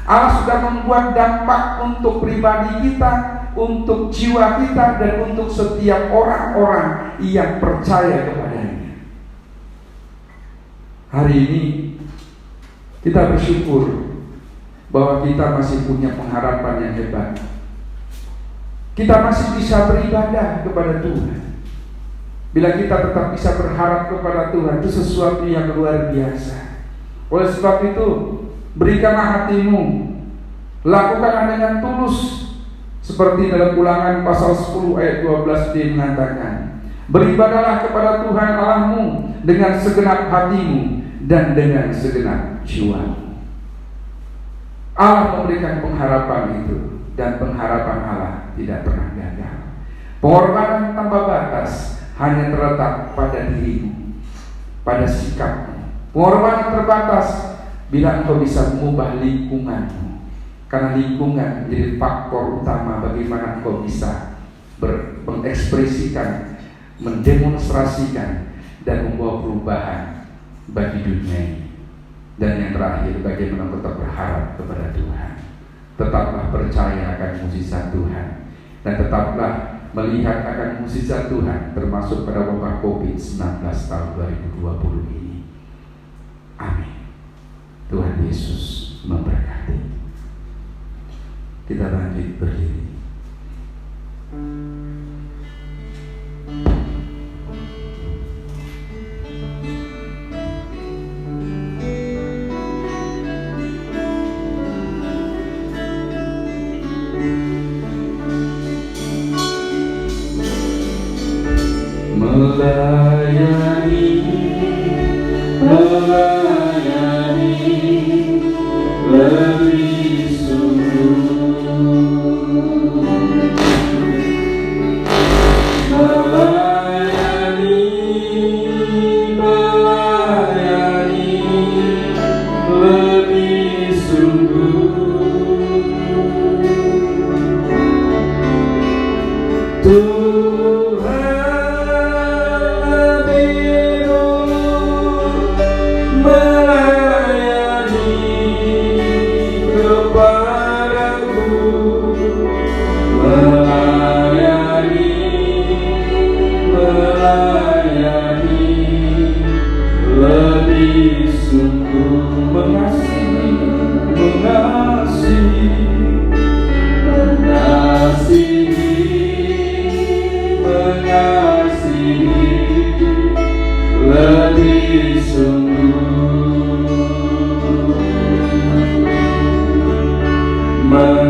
Allah sudah membuat dampak untuk pribadi kita, untuk jiwa kita, dan untuk setiap orang-orang yang percaya kepadanya. Hari ini kita bersyukur bahwa kita masih punya pengharapan yang hebat. Kita masih bisa beribadah kepada Tuhan. Bila kita tetap bisa berharap kepada Tuhan, itu sesuatu yang luar biasa. Oleh sebab itu, berikanlah hatimu, lakukanlah dengan tulus, seperti dalam Ulangan pasal 10 ayat 12b mengatakan, beribadahlah kepada Tuhan Allahmu dengan segenap hatimu dan dengan segenap jiwamu. Allah memberikan pengharapan itu, dan pengharapan Allah tidak pernah gagal. Pengorbanan tanpa batas hanya terletak pada dirimu, pada sikapmu. Pengorbanan terbatas bila engkau bisa mengubah lingkunganmu, karena lingkungan menjadi faktor utama bagaimana engkau bisa mengekspresikan, mendemonstrasikan, dan membawa perubahan bagi dunia ini. Dan yang terakhir, bagaimana tetap berharap kepada Tuhan. Tetaplah percaya akan mukjizat Tuhan, dan tetaplah melihat akan mukjizat Tuhan, termasuk pada wabah COVID-19 tahun 2020 ini. Amin. Tuhan Yesus memberkati. Kita lanjut berdiri. Melayani lebih sungguh.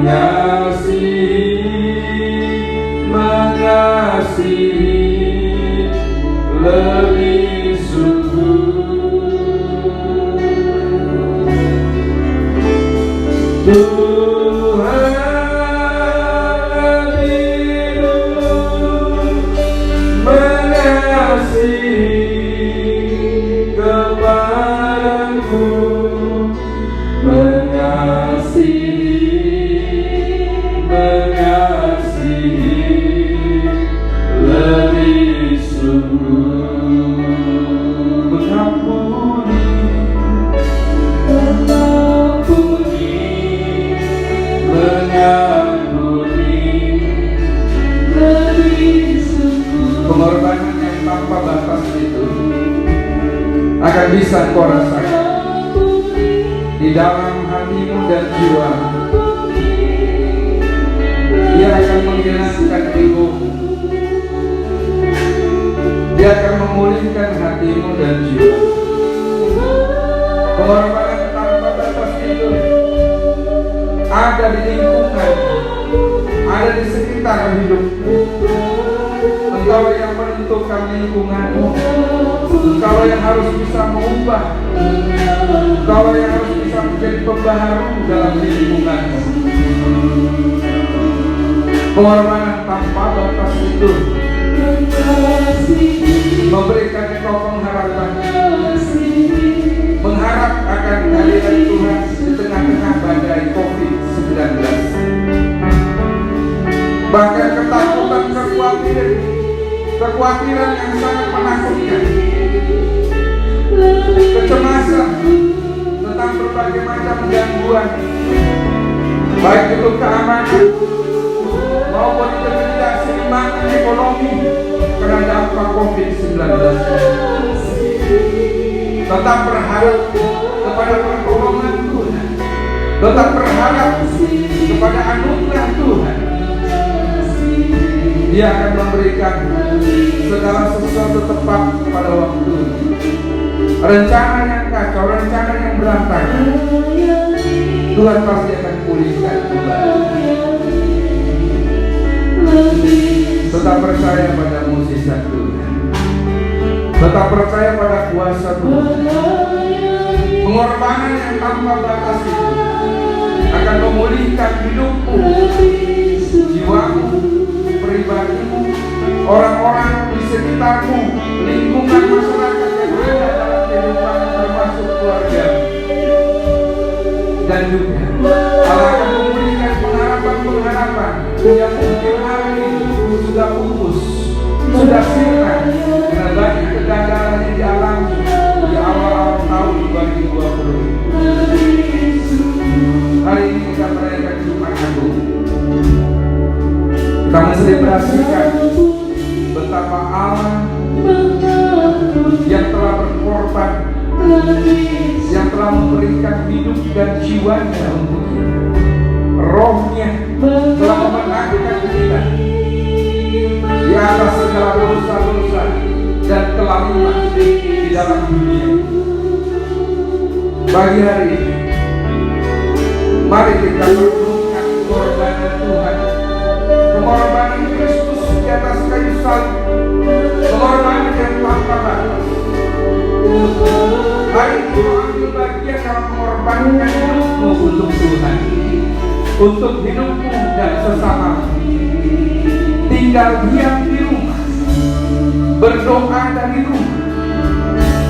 mengasihi lebih sungguh. Tuhan lebih dulu mengasihi kepadaku, mengasihi lebih sungguh, mengampuni lebih sungguh. Pengorbanan yang tanpa batas itu akan bisa kau rasakan di dalam hatimu dan jiwamu. Dia akan menghilangkan egomu. Dia akan memulihkan hatimu dan jiwamu. Pengorbanan tanpa batas itu ada di lingkungan, ada di sekitar hidupmu. Engkau yang menentukan lingkunganmu. Engkau yang harus bisa mengubah. Engkau yang harus bisa menjadi pembaharu dalam lingkunganmu. Pengorbanan tanpa batas itu memberikan engkau pengharapan, mengharap akan kehadiran Tuhan di tengah-tengah badai COVID-19. Bahkan ketakutan, kekhawatiran yang sangat menakutkan, kecemasan tentang berbagai macam gangguan, baik itu keamanan maupun ketidakseimbangan ekonomi karena dampak COVID-19. Tetap berharap kepada pertolongan Tuhan, tetap berharap kepada anugerah Tuhan. Dia akan memberikan segala sesuatu tepat pada waktu. Rencana yang kacau, rencana yang berantakan, Tuhan pasti akan pulihkan kembali. Tetap percaya pada mukjizat Tuhan. Tetap percaya pada kuasa Tuhan. Pengorbanan yang tanpa batas itu akan memulihkan hidupmu, jiwamu, pribadimu, orang-orang di sekitarmu, lingkungan masyarakat yang ada dalam kehidupan termasuk keluarga. Dan juga Allah akan memulihkan pengharapan-pengharapan yang mungkin hari ini sudah pupus, sudah sirna karena banyak kegagalan yang dialami di awal-awal tahun 2020. Hari ini kita merayakan Jumat Agung. Kita menselebrasikan betapa Allah yang telah berkorban, yang telah memberikan hidup dan jiwanya untuk kita. Rohnya telah memenangkan kita di atas segala dosa-dosa dan kelaliman di dalam dunia. Bagi hari ini, mari kita merenungkan pengorbanan Tuhan, pengorbanan Kristus di atas kayu salib, pengorbanan yang tanpa batas. Hari ini ambil bagian dalam mengorbankan hidupmu untuk Tuhan, untuk hidupmu dan sesamamu. Tinggal diam di rumah, berdoa dari rumah,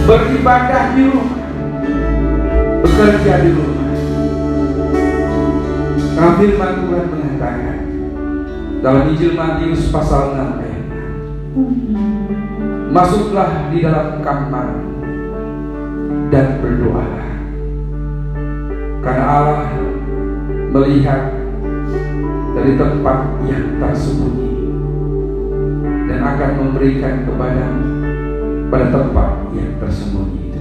beribadah di rumah, bekerja di rumah. Karena firman Tuhan mengatakan dalam Injil Matius pasal 6 ayat 6, masuklah di dalam kamar dan berdoalah, karena Allah melihat dari tempat yang tersembunyi dan akan memberikan kepadamu pada tempat yang tersembunyi itu.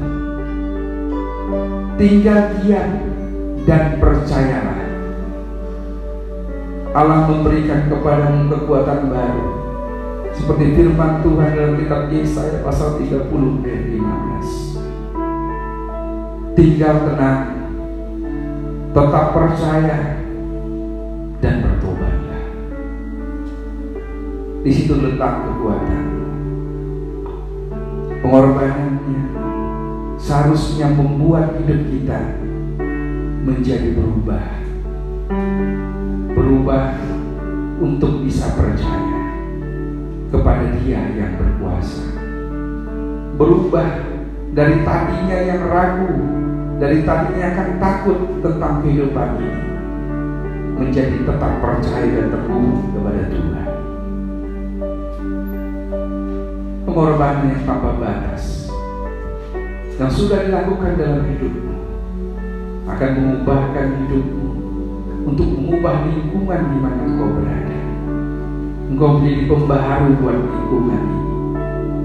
Tinggal diam dan percayalah, Allah memberikan kepadamu kekuatan baru, seperti firman Tuhan dalam kitab Yesaya pasal 30 ayat 15. Tinggal tenang, tetap percaya Di situ letak kekuatan. Pengorbanannya seharusnya membuat hidup kita menjadi berubah. Berubah untuk bisa percaya kepada Dia yang berkuasa. Berubah dari tadinya yang ragu, dari tadinya akan takut tentang kehidupan ini, menjadi tetap percaya dan teguh kepada Tuhan. Pengorbanan yang tanpa batas yang sudah dilakukan dalam hidupmu akan mengubahkan hidupmu untuk mengubah lingkungan di mana engkau berada. Engkau menjadi pembaharu buat lingkungan ini.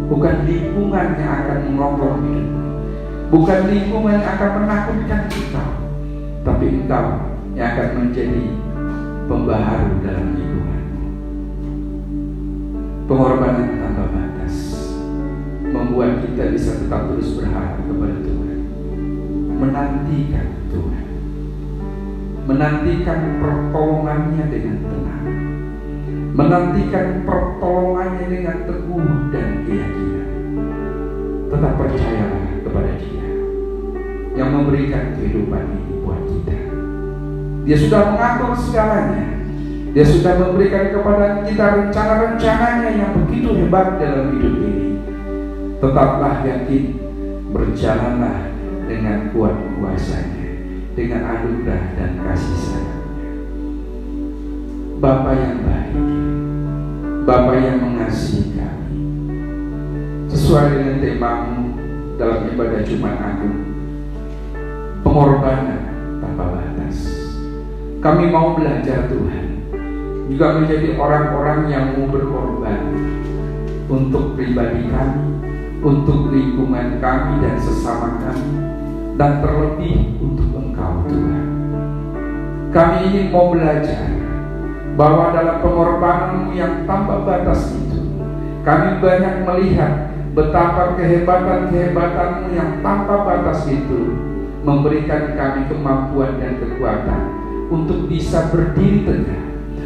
Bukan lingkungan yang akan mengontrol hidupmu, bukan lingkungan yang akan menakutkan kita, tapi engkau yang akan menjadi pembaharu dalam lingkungan. Pengorbanan tanpa batas membuat kita bisa tetap terus berharap kepada Tuhan, menantikan Tuhan, menantikan pertolongannya dengan tenang, menantikan pertolongannya dengan teguh dan keyakinan. Tetap percayalah kepada Dia yang memberikan kehidupan ini buat kita. Dia sudah mengatur segalanya. Dia sudah memberikan kepada kita rencana-rencananya yang begitu hebat dalam hidup ini. Tetaplah yakin, berjalanlah dengan kuat kuasa-Nya, dengan anugerah dan kasih sayang-Nya. Bapa yang baik, Bapa yang mengasihi kami, sesuai dengan temamu dalam ibadah Jumat Agung, pengorbanan tanpa batas. Kami mau belajar Tuhan, juga menjadi orang-orang yang mau berkorban untuk pribadi kami, untuk lingkungan kami dan sesama kami, dan terlebih untuk Engkau Tuhan. Kami ingin mau belajar bahwa dalam pengorbanan yang tanpa batas itu, kami banyak melihat betapa kehebatan-kehebatanmu yang tanpa batas itu memberikan kami kemampuan dan kekuatan untuk bisa berdiri tegak,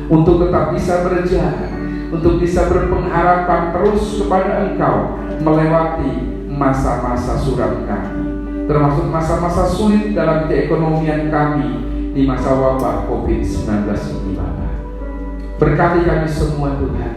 untuk tetap bisa berjalan, untuk bisa berpengharapan terus kepada Engkau melewati masa-masa suram kami, termasuk masa-masa sulit dalam keekonomian kami di masa wabah COVID-19 ini, Bapa. Berkati kami semua Tuhan,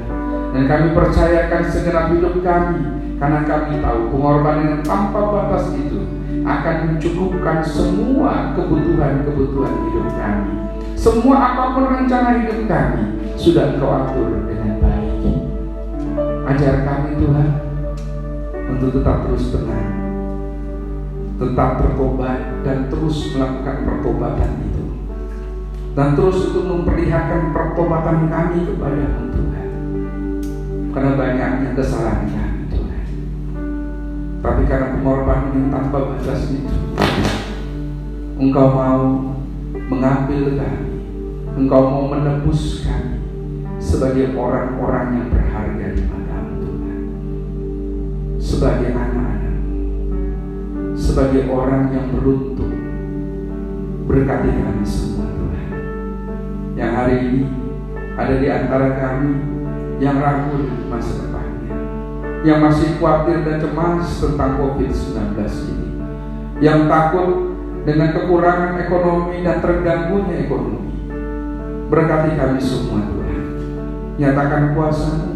dan kami percayakan segenap hidup kami, karena kami tahu pengorbanan yang tanpa batas itu akan mencukupkan semua kebutuhan-kebutuhan hidup kami. Semua apapun rencana hidup kami sudah Engkau atur dengan baik. Ajar kami Tuhan untuk tetap terus tenang, tetap bertobat dan terus melakukan pertobatan itu, dan terus untuk memperlihatkan pertobatan kami kepada Tuhan. Karena banyaknya kesalahan kami Tuhan, tapi karena pengorbanan yang tanpa batas itu, Engkau mau mengambil kami, Engkau mau menebus kami sebagai orang-orang yang berharga di mata-Mu Tuhan, sebagai anak-anak, sebagai orang yang beruntung. Berkati kami semua Tuhan, yang hari ini ada di antara kami yang ragu masa depannya, yang masih khawatir dan cemas tentang COVID-19 ini, yang takut dengan kekurangan ekonomi dan terganggunya ekonomi. Berkati kami semua Tuhan, nyatakan kuasa-Mu,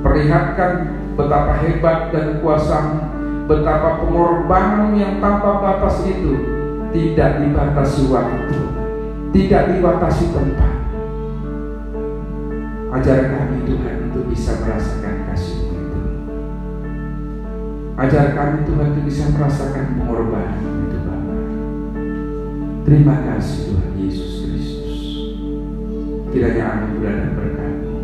perlihatkan betapa hebat dan kuasa-Mu, betapa pengorbanan yang tanpa batas itu tidak dibatasi waktu, tidak dibatasi tempat. Ajar kami Tuhan untuk bisa merasakan kasih-Mu itu. Ajar kami Tuhan untuk bisa merasakan pengorbanan itu, Bapa. Terima kasih Tuhan Yesus Kristus. Kiranya anugerah dan berkat-Mu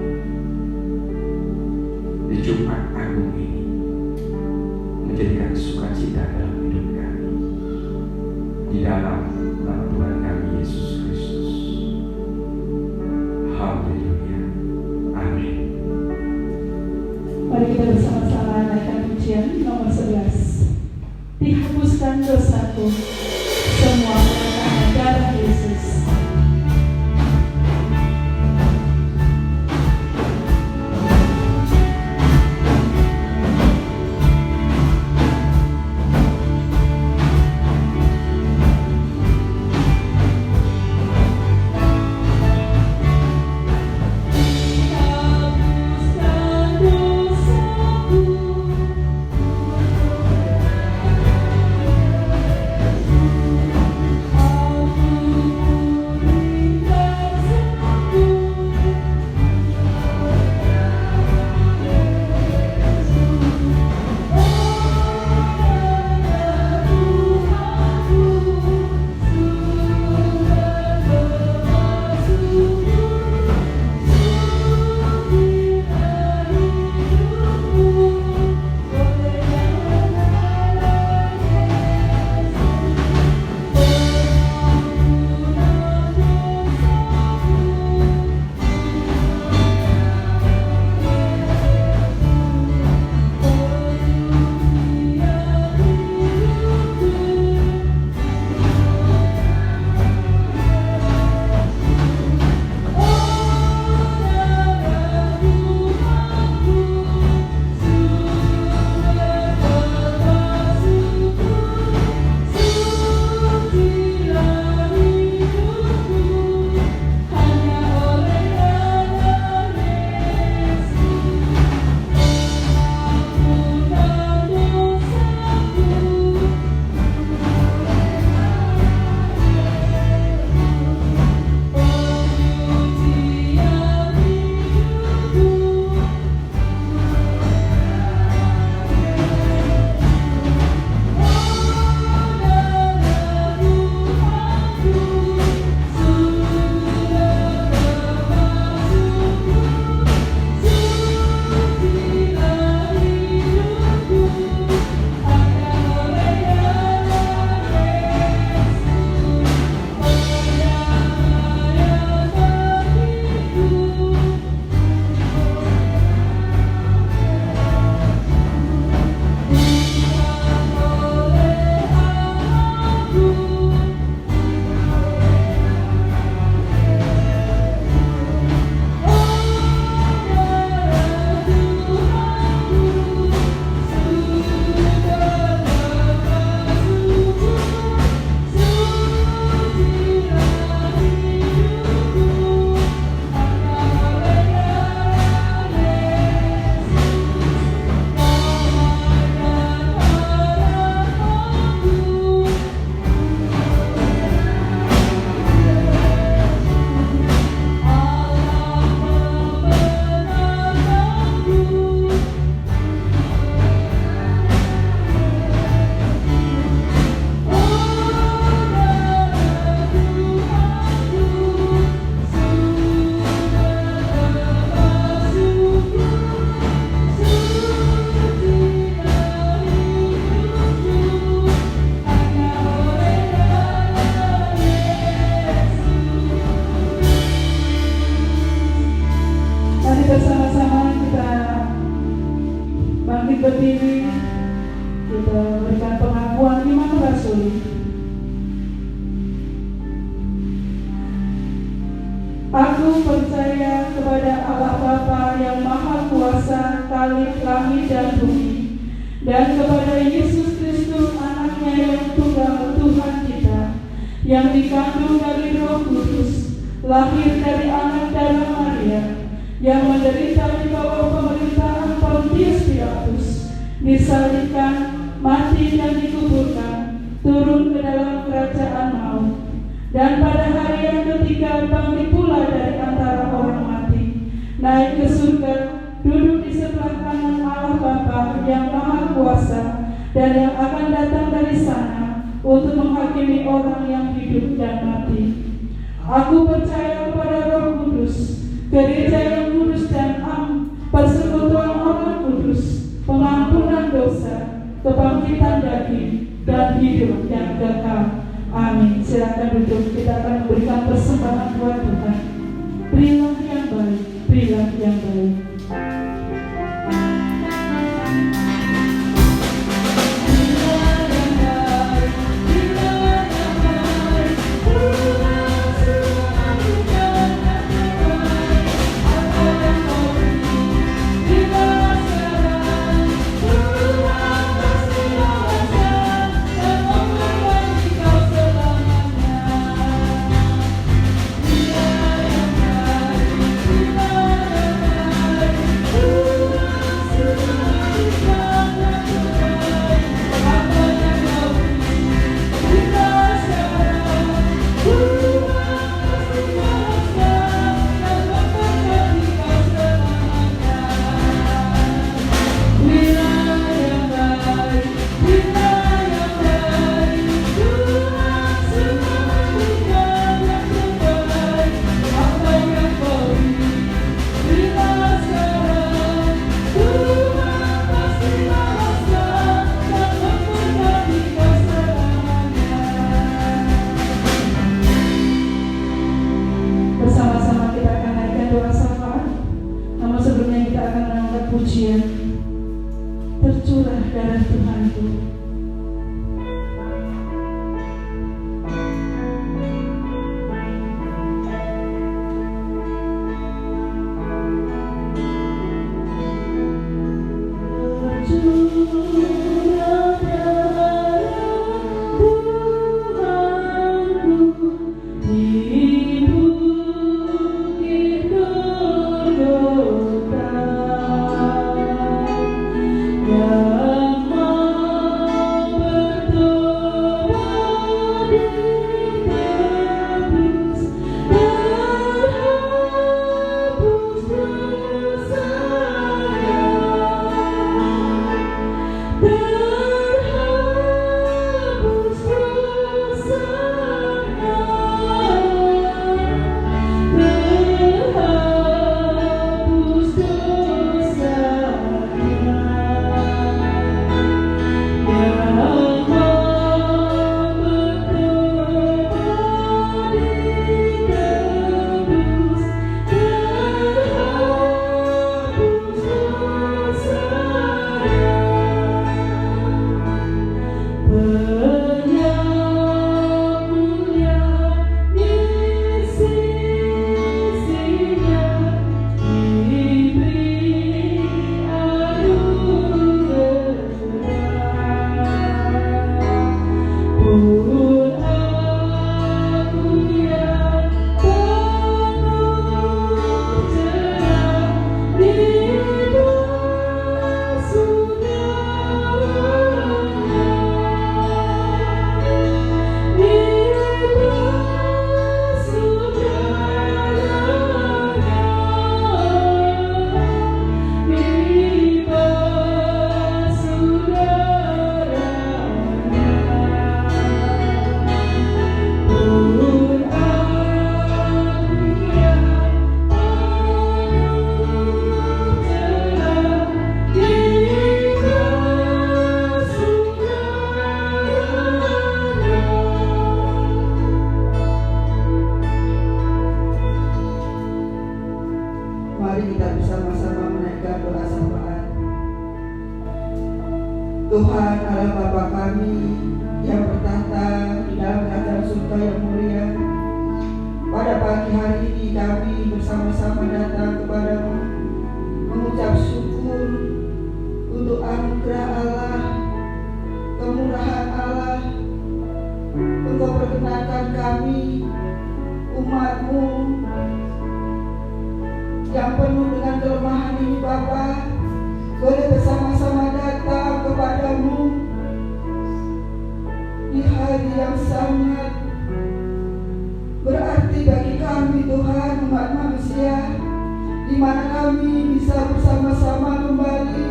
di Jumat Agung ini menjadikan sukacita dalam hidup kami, di dalam nama Tuhan kami Yesus Kristus. Haleluya. Amin. Mari kita bersama-sama naikkan pujian nomor 11. Dihapuskan dosaku, semua karena darah Yesus. Aku percaya kepada Allah Bapa yang Maha Kuasa, Khalik langit dan bumi, dan kepada Yesus Kristus, Anaknya yang tunggal, Tuhan kita, yang dikandung dari Roh Kudus, lahir dari anak darah Maria, yang menderita di bawah pemerintahan Pontius Pilatus, disalibkan, mati dan dikuburkan, turun ke dalam kerajaan maut, dan pada hari yang ketiga bangkit pula dari antara orang mati, naik ke surga, duduk di sebelah kanan Allah Bapa yang Maha Kuasa, dan yang akan datang dari sana untuk menghakimi orang yang hidup dan mati. Aku percaya kepada Roh Kudus, gereja yang kudus dan persekutuan orang kudus, pengampunan dosa, kebangkitan daging, dan hidup yang kekal. Amin. Silakan duduk. Kita akan memberikan persembahan buat Tuhan. Berilah yang baik, berilah yang baik. Tercurah darah Tuhanku. Tuhan Allah Bapa kami yang bertahta di dalam kerajaan surga yang mulia, pada pagi hari ini kami bersama-sama datang kepadamu, mengucap syukur untuk anugerah Allah, kemurahan Allah. Engkau perkenankan kami, umat-Mu yang penuh dengan kelemahan ini Bapa, boleh bersama-sama datang kepadamu di hari yang sangat berarti bagi kami Tuhan, umat manusia, di mana kami bisa bersama-sama kembali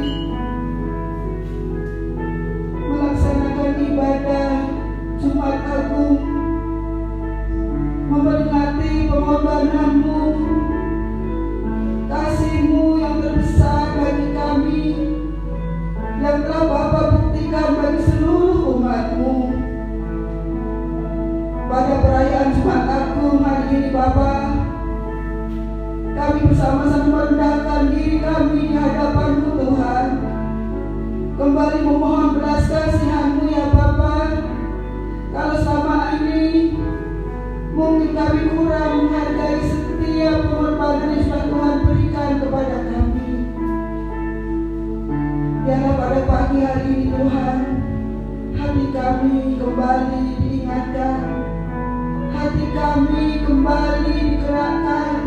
melaksanakan ibadah Jumat Agung, memperingati pengorbanan-Mu, kasih-Mu yang terbesar bagi kami, yang telah Bapa buktikan bagi seluruh umat-Mu. Pada perayaan Jumat Agung hari ini Bapa, kami bersama-sama merendahkan diri kami di hadapan-Mu Tuhan, kembali memohon belas kasihan-Mu ya Bapa. Kalau selama ini mungkin kami kurang menghargai setiap pengorbanan yang sudah Tuhan berikan kepada kami, biarlah pada pagi hari ini Tuhan, hati kami kembali diingatkan, hati kami kembali digerakkan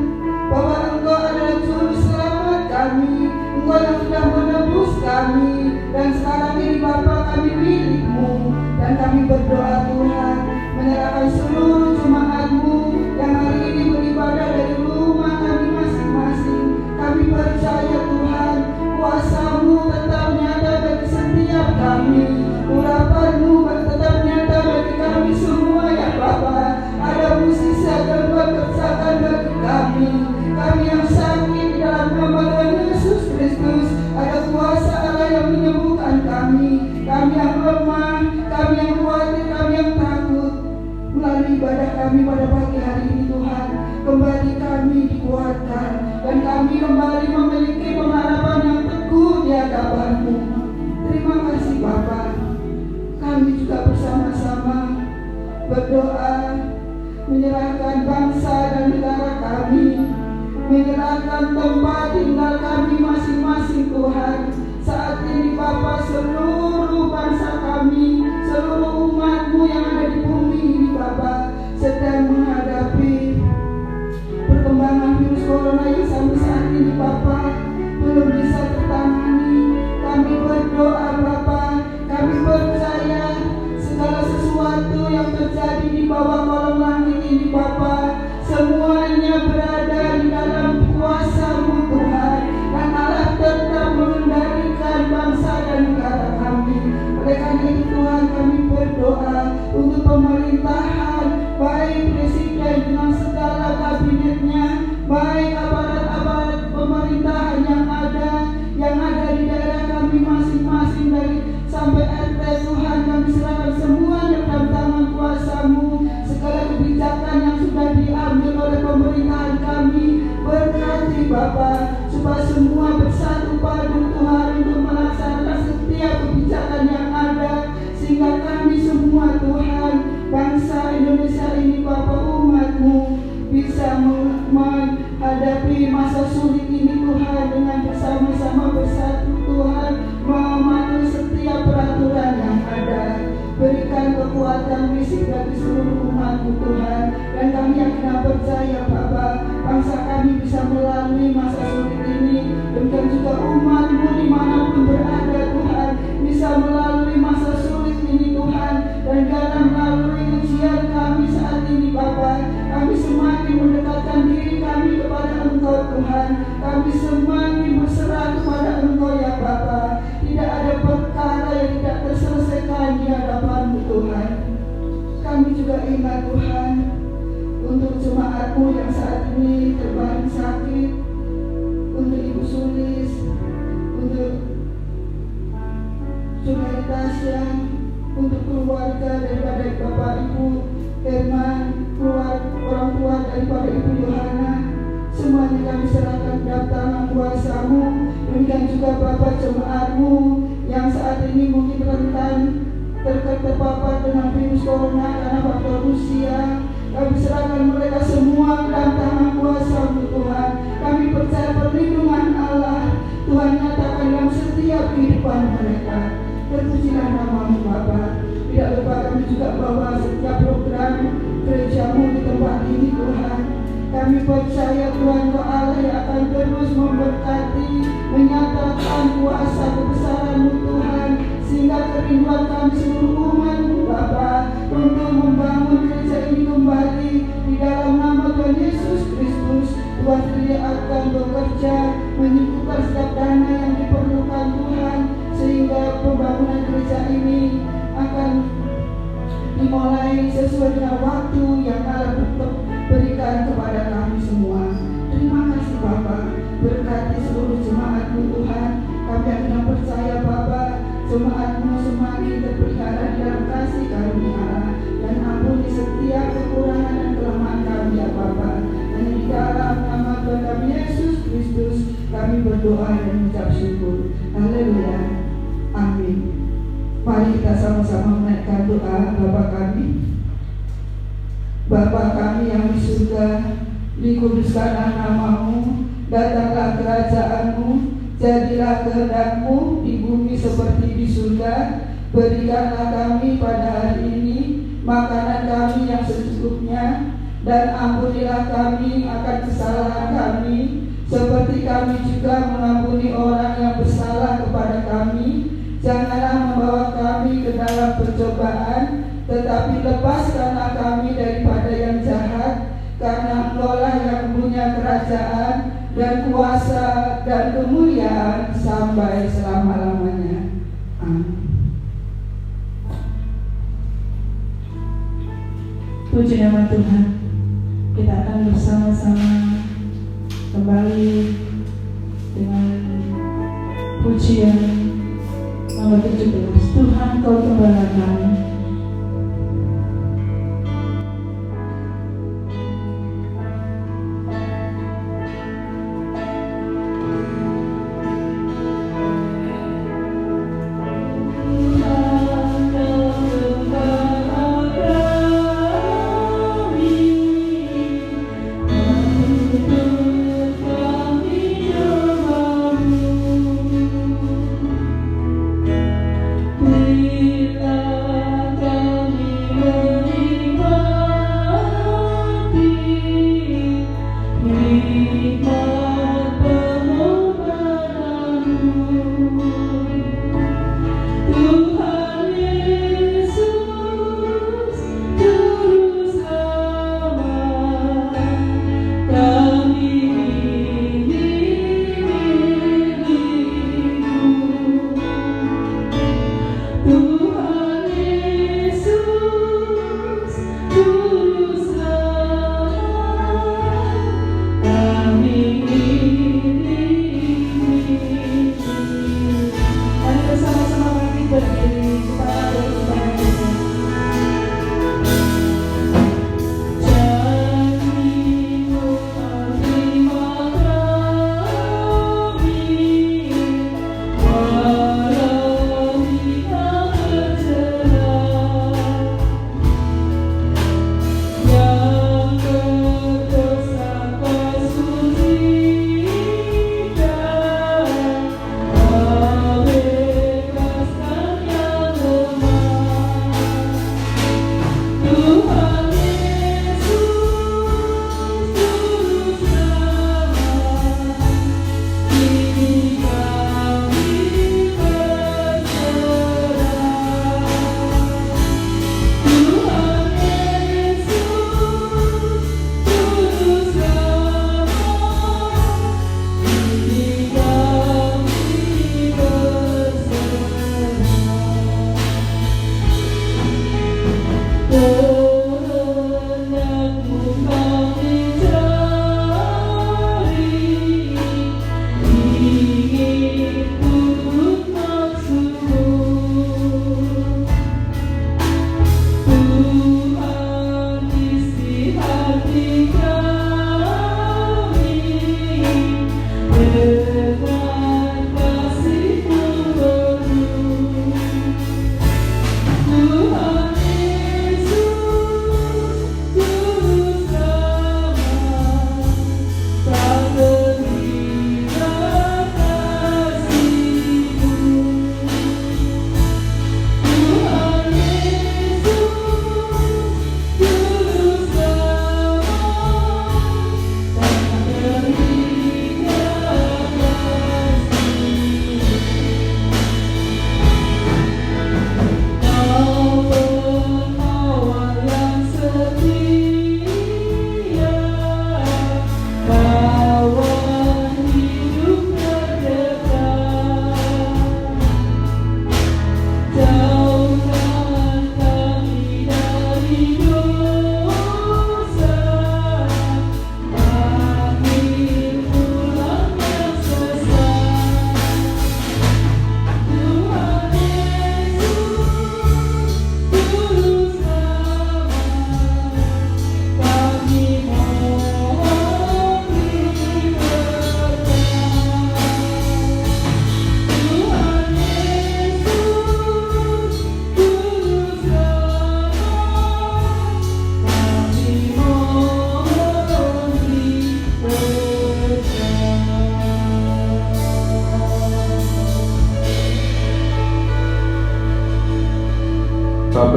bahwa Engkau adalah juru selamat kami, Engkau yang sudah menebus kami, dan sekarang ini Bapa kami milik-Mu. Dan kami berdoa Tuhan, menyerahkan seluruh jemaat-Mu yang hari ini beribadah dari rumah kami masing-masing. Kami percaya Tuhan, kuasa-Mu tetap nyata bagi setiap kami, urapan-Mu tetap nyata bagi kami semua ya Bapa. Ada musisi yang berkerjakan bagi kami yang sakit di dalam nama Tuhan Yesus Kristus. Ada kuasa Allah yang menyembuhkan kami yang lemah, kami yang khawatir, kami yang takut. Melalui ibadah kami pada pagi hari ini Tuhan, kembali kami dikuatkan, dan kami kembali memiliki pengharapan yang teguh di hadapan-Mu. Terima kasih Bapa. Kami juga bersama-sama berdoa, menyerahkan bangsa dan negara kami, menyerahkan tempat tinggal kami masing-masing Tuhan. Saat ini Bapa, seluruh bangsa kami, seluruh umat-Mu yang ada di bumi ini Bapa, sedang menghadapi perkembangan virus corona yang sampai saat ini Bapa belum bisa tertangani. Kami berdoa Bapa, kami percaya segala sesuatu yang terjadi di bawah kolong langit ini Bapa, semuanya berada di dalam kuasa-Mu Tuhan, dan Allah tetap mengendalikan bangsa dan negara kami. Oleh karena itu Tuhan, kami berdoa untuk pemerintahan, baik presiden dengan segala kabinetnya, baik aparat-aparat pemerintahan yang ada di daerah kami masing-masing, dari sampai RT Tuhan, kami serahkan semuanya dalam tangan kuasa-Mu. Segala kebijakan yang sudah diambil oleh pemerintahan kami, berkati Bapa, supaya semua bersatu padu Tuhan untuk melaksanakan setiap kebijakan yang ada, sehingga kami semua Tuhan, bangsa Indonesia ini Bapa, umat-Mu, bisa menghadapi masa sulit ini Tuhan, dengan bersama-sama bersatu Tuhan, mematuhi setiap peraturan yang ada. Berikan kekuatan fisik bagi seluruh umat-Mu Tuhan, dan kami yakin percaya Bapa, bangsa kami bisa melalui masa sulit ini. Demikian juga umat-Mu dimanapun berada Tuhan, bisa melalui masa sulit ini Tuhan, dan dalam melalui ujian kami saat ini Bapa, kami semakin mendekatkan diri kami kepada Engkau Tuhan. Kami semakin berserah kepada Engkau ya Bapa. Tidak ada perkara yang tidak terselesaikan di hadapan-Mu Tuhan. Kami juga ingat Tuhan untuk jemaat-Mu yang saat ini terbaring sakit, untuk Ibu Sulis, untuk Saudari Tasya, untuk keluarga daripada Bapak Ibu Herman, orang tua daripada Ibu Yohana. Semuanya kami serahkan dalam tangan kuasa-Mu. Demikian juga Bapak jemaat-Mu yang saat ini mungkin rentan terpapar dengan virus corona karena faktor usia. Kami serahkan mereka semua dalam tangan kuasa-Mu Tuhan. Kami percaya Tuhan Kau Allah yang akan terus memberkati, menyatakan kuasa kebesaran-Mu Tuhan, sehingga kerinduan kami seluruh umat-Mu Bapa untuk membangun gereja ini kembali di dalam nama Tuhan Yesus Kristus. Tuhan sendiri akan bekerja menyembuhkan setiap dana yang diperlukan Tuhan, sehingga pembangunan gereja ini akan dimulai sesuai dengan waktu yang Allah berikan kepada kami semua. Terima kasih Bapa, berkati seluruh jemaat-Mu Tuhan. Kami akan percaya Bapa, jemaat-Mu semakin terpelihara di dalam kasih karunia Allah, dan ampuni setiap kekurangan dan kelemahan kami ya Bapa. Dan di dalam nama Tuhan kami Yesus Kristus kami berdoa dan mengucap syukur. Haleluya. Amin. Mari kita sama-sama menaikkan doa. Bapa kami, Bapa kami yang di surga, dikuduskanlah nama-Mu, datanglah kerajaan-Mu, jadilah kehendak-Mu di bumi seperti di surga. Berikanlah kami pada hari ini makanan kami yang secukupnya, dan ampunilah kami akan kesalahan kami, seperti kami juga mengampuni orang yang bersalah kepada kami. Janganlah membawa kami ke dalam percobaan, tetapi lepaskanlah kami daripada yang jahat, karena Engkau-lah yang punya kerajaan dan kuasa dan kemuliaan sampai selama-lamanya. Amin. Puji nama Tuhan. Kita akan bersama-sama kembali dengan pujian nomor 17. Tuhan Kau Gembala kami. Bila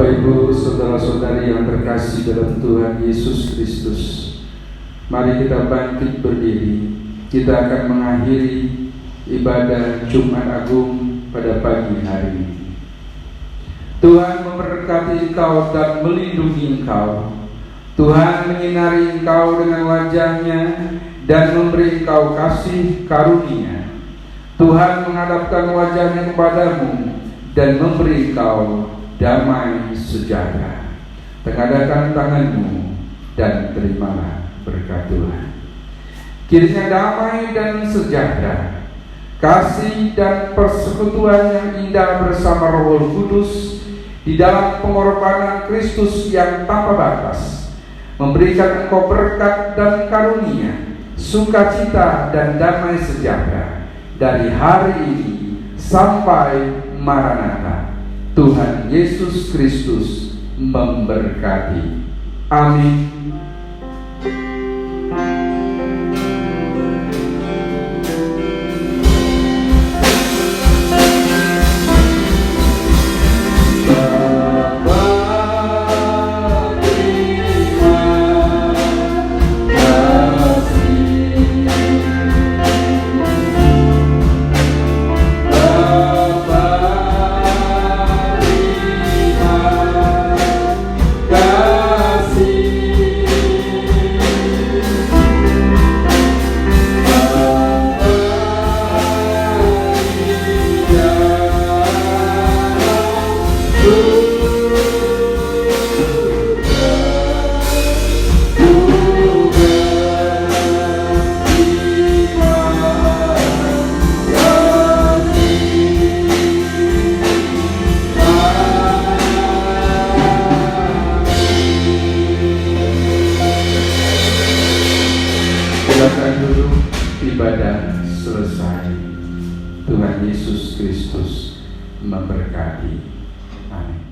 Bapak Ibu, saudara-saudari yang terkasih dalam Tuhan Yesus Kristus, mari kita bangkit berdiri. Kita akan mengakhiri ibadah Jumat Agung pada pagi hari ini. Tuhan memberkati engkau dan melindungi engkau. Tuhan menyinari engkau dengan wajah-Nya dan memberi engkau kasih karunia. Tuhan menghadapkan wajah-Nya kepadamu dan memberi engkau damai sejahtera. Tengadahkan tanganmu dan terimalah berkat Tuhan. Kiranya damai dan sejahtera, kasih dan persekutuan yang indah bersama Roh Kudus di dalam pengorbanan Kristus yang tanpa batas memberikan engkau berkat dan karunia, sukacita dan damai sejahtera dari hari ini sampai Maranatha. Tuhan Yesus Kristus memberkati. Amin. Silakan dulu, ibadah selesai. Tuhan Yesus Kristus memberkati. Amin.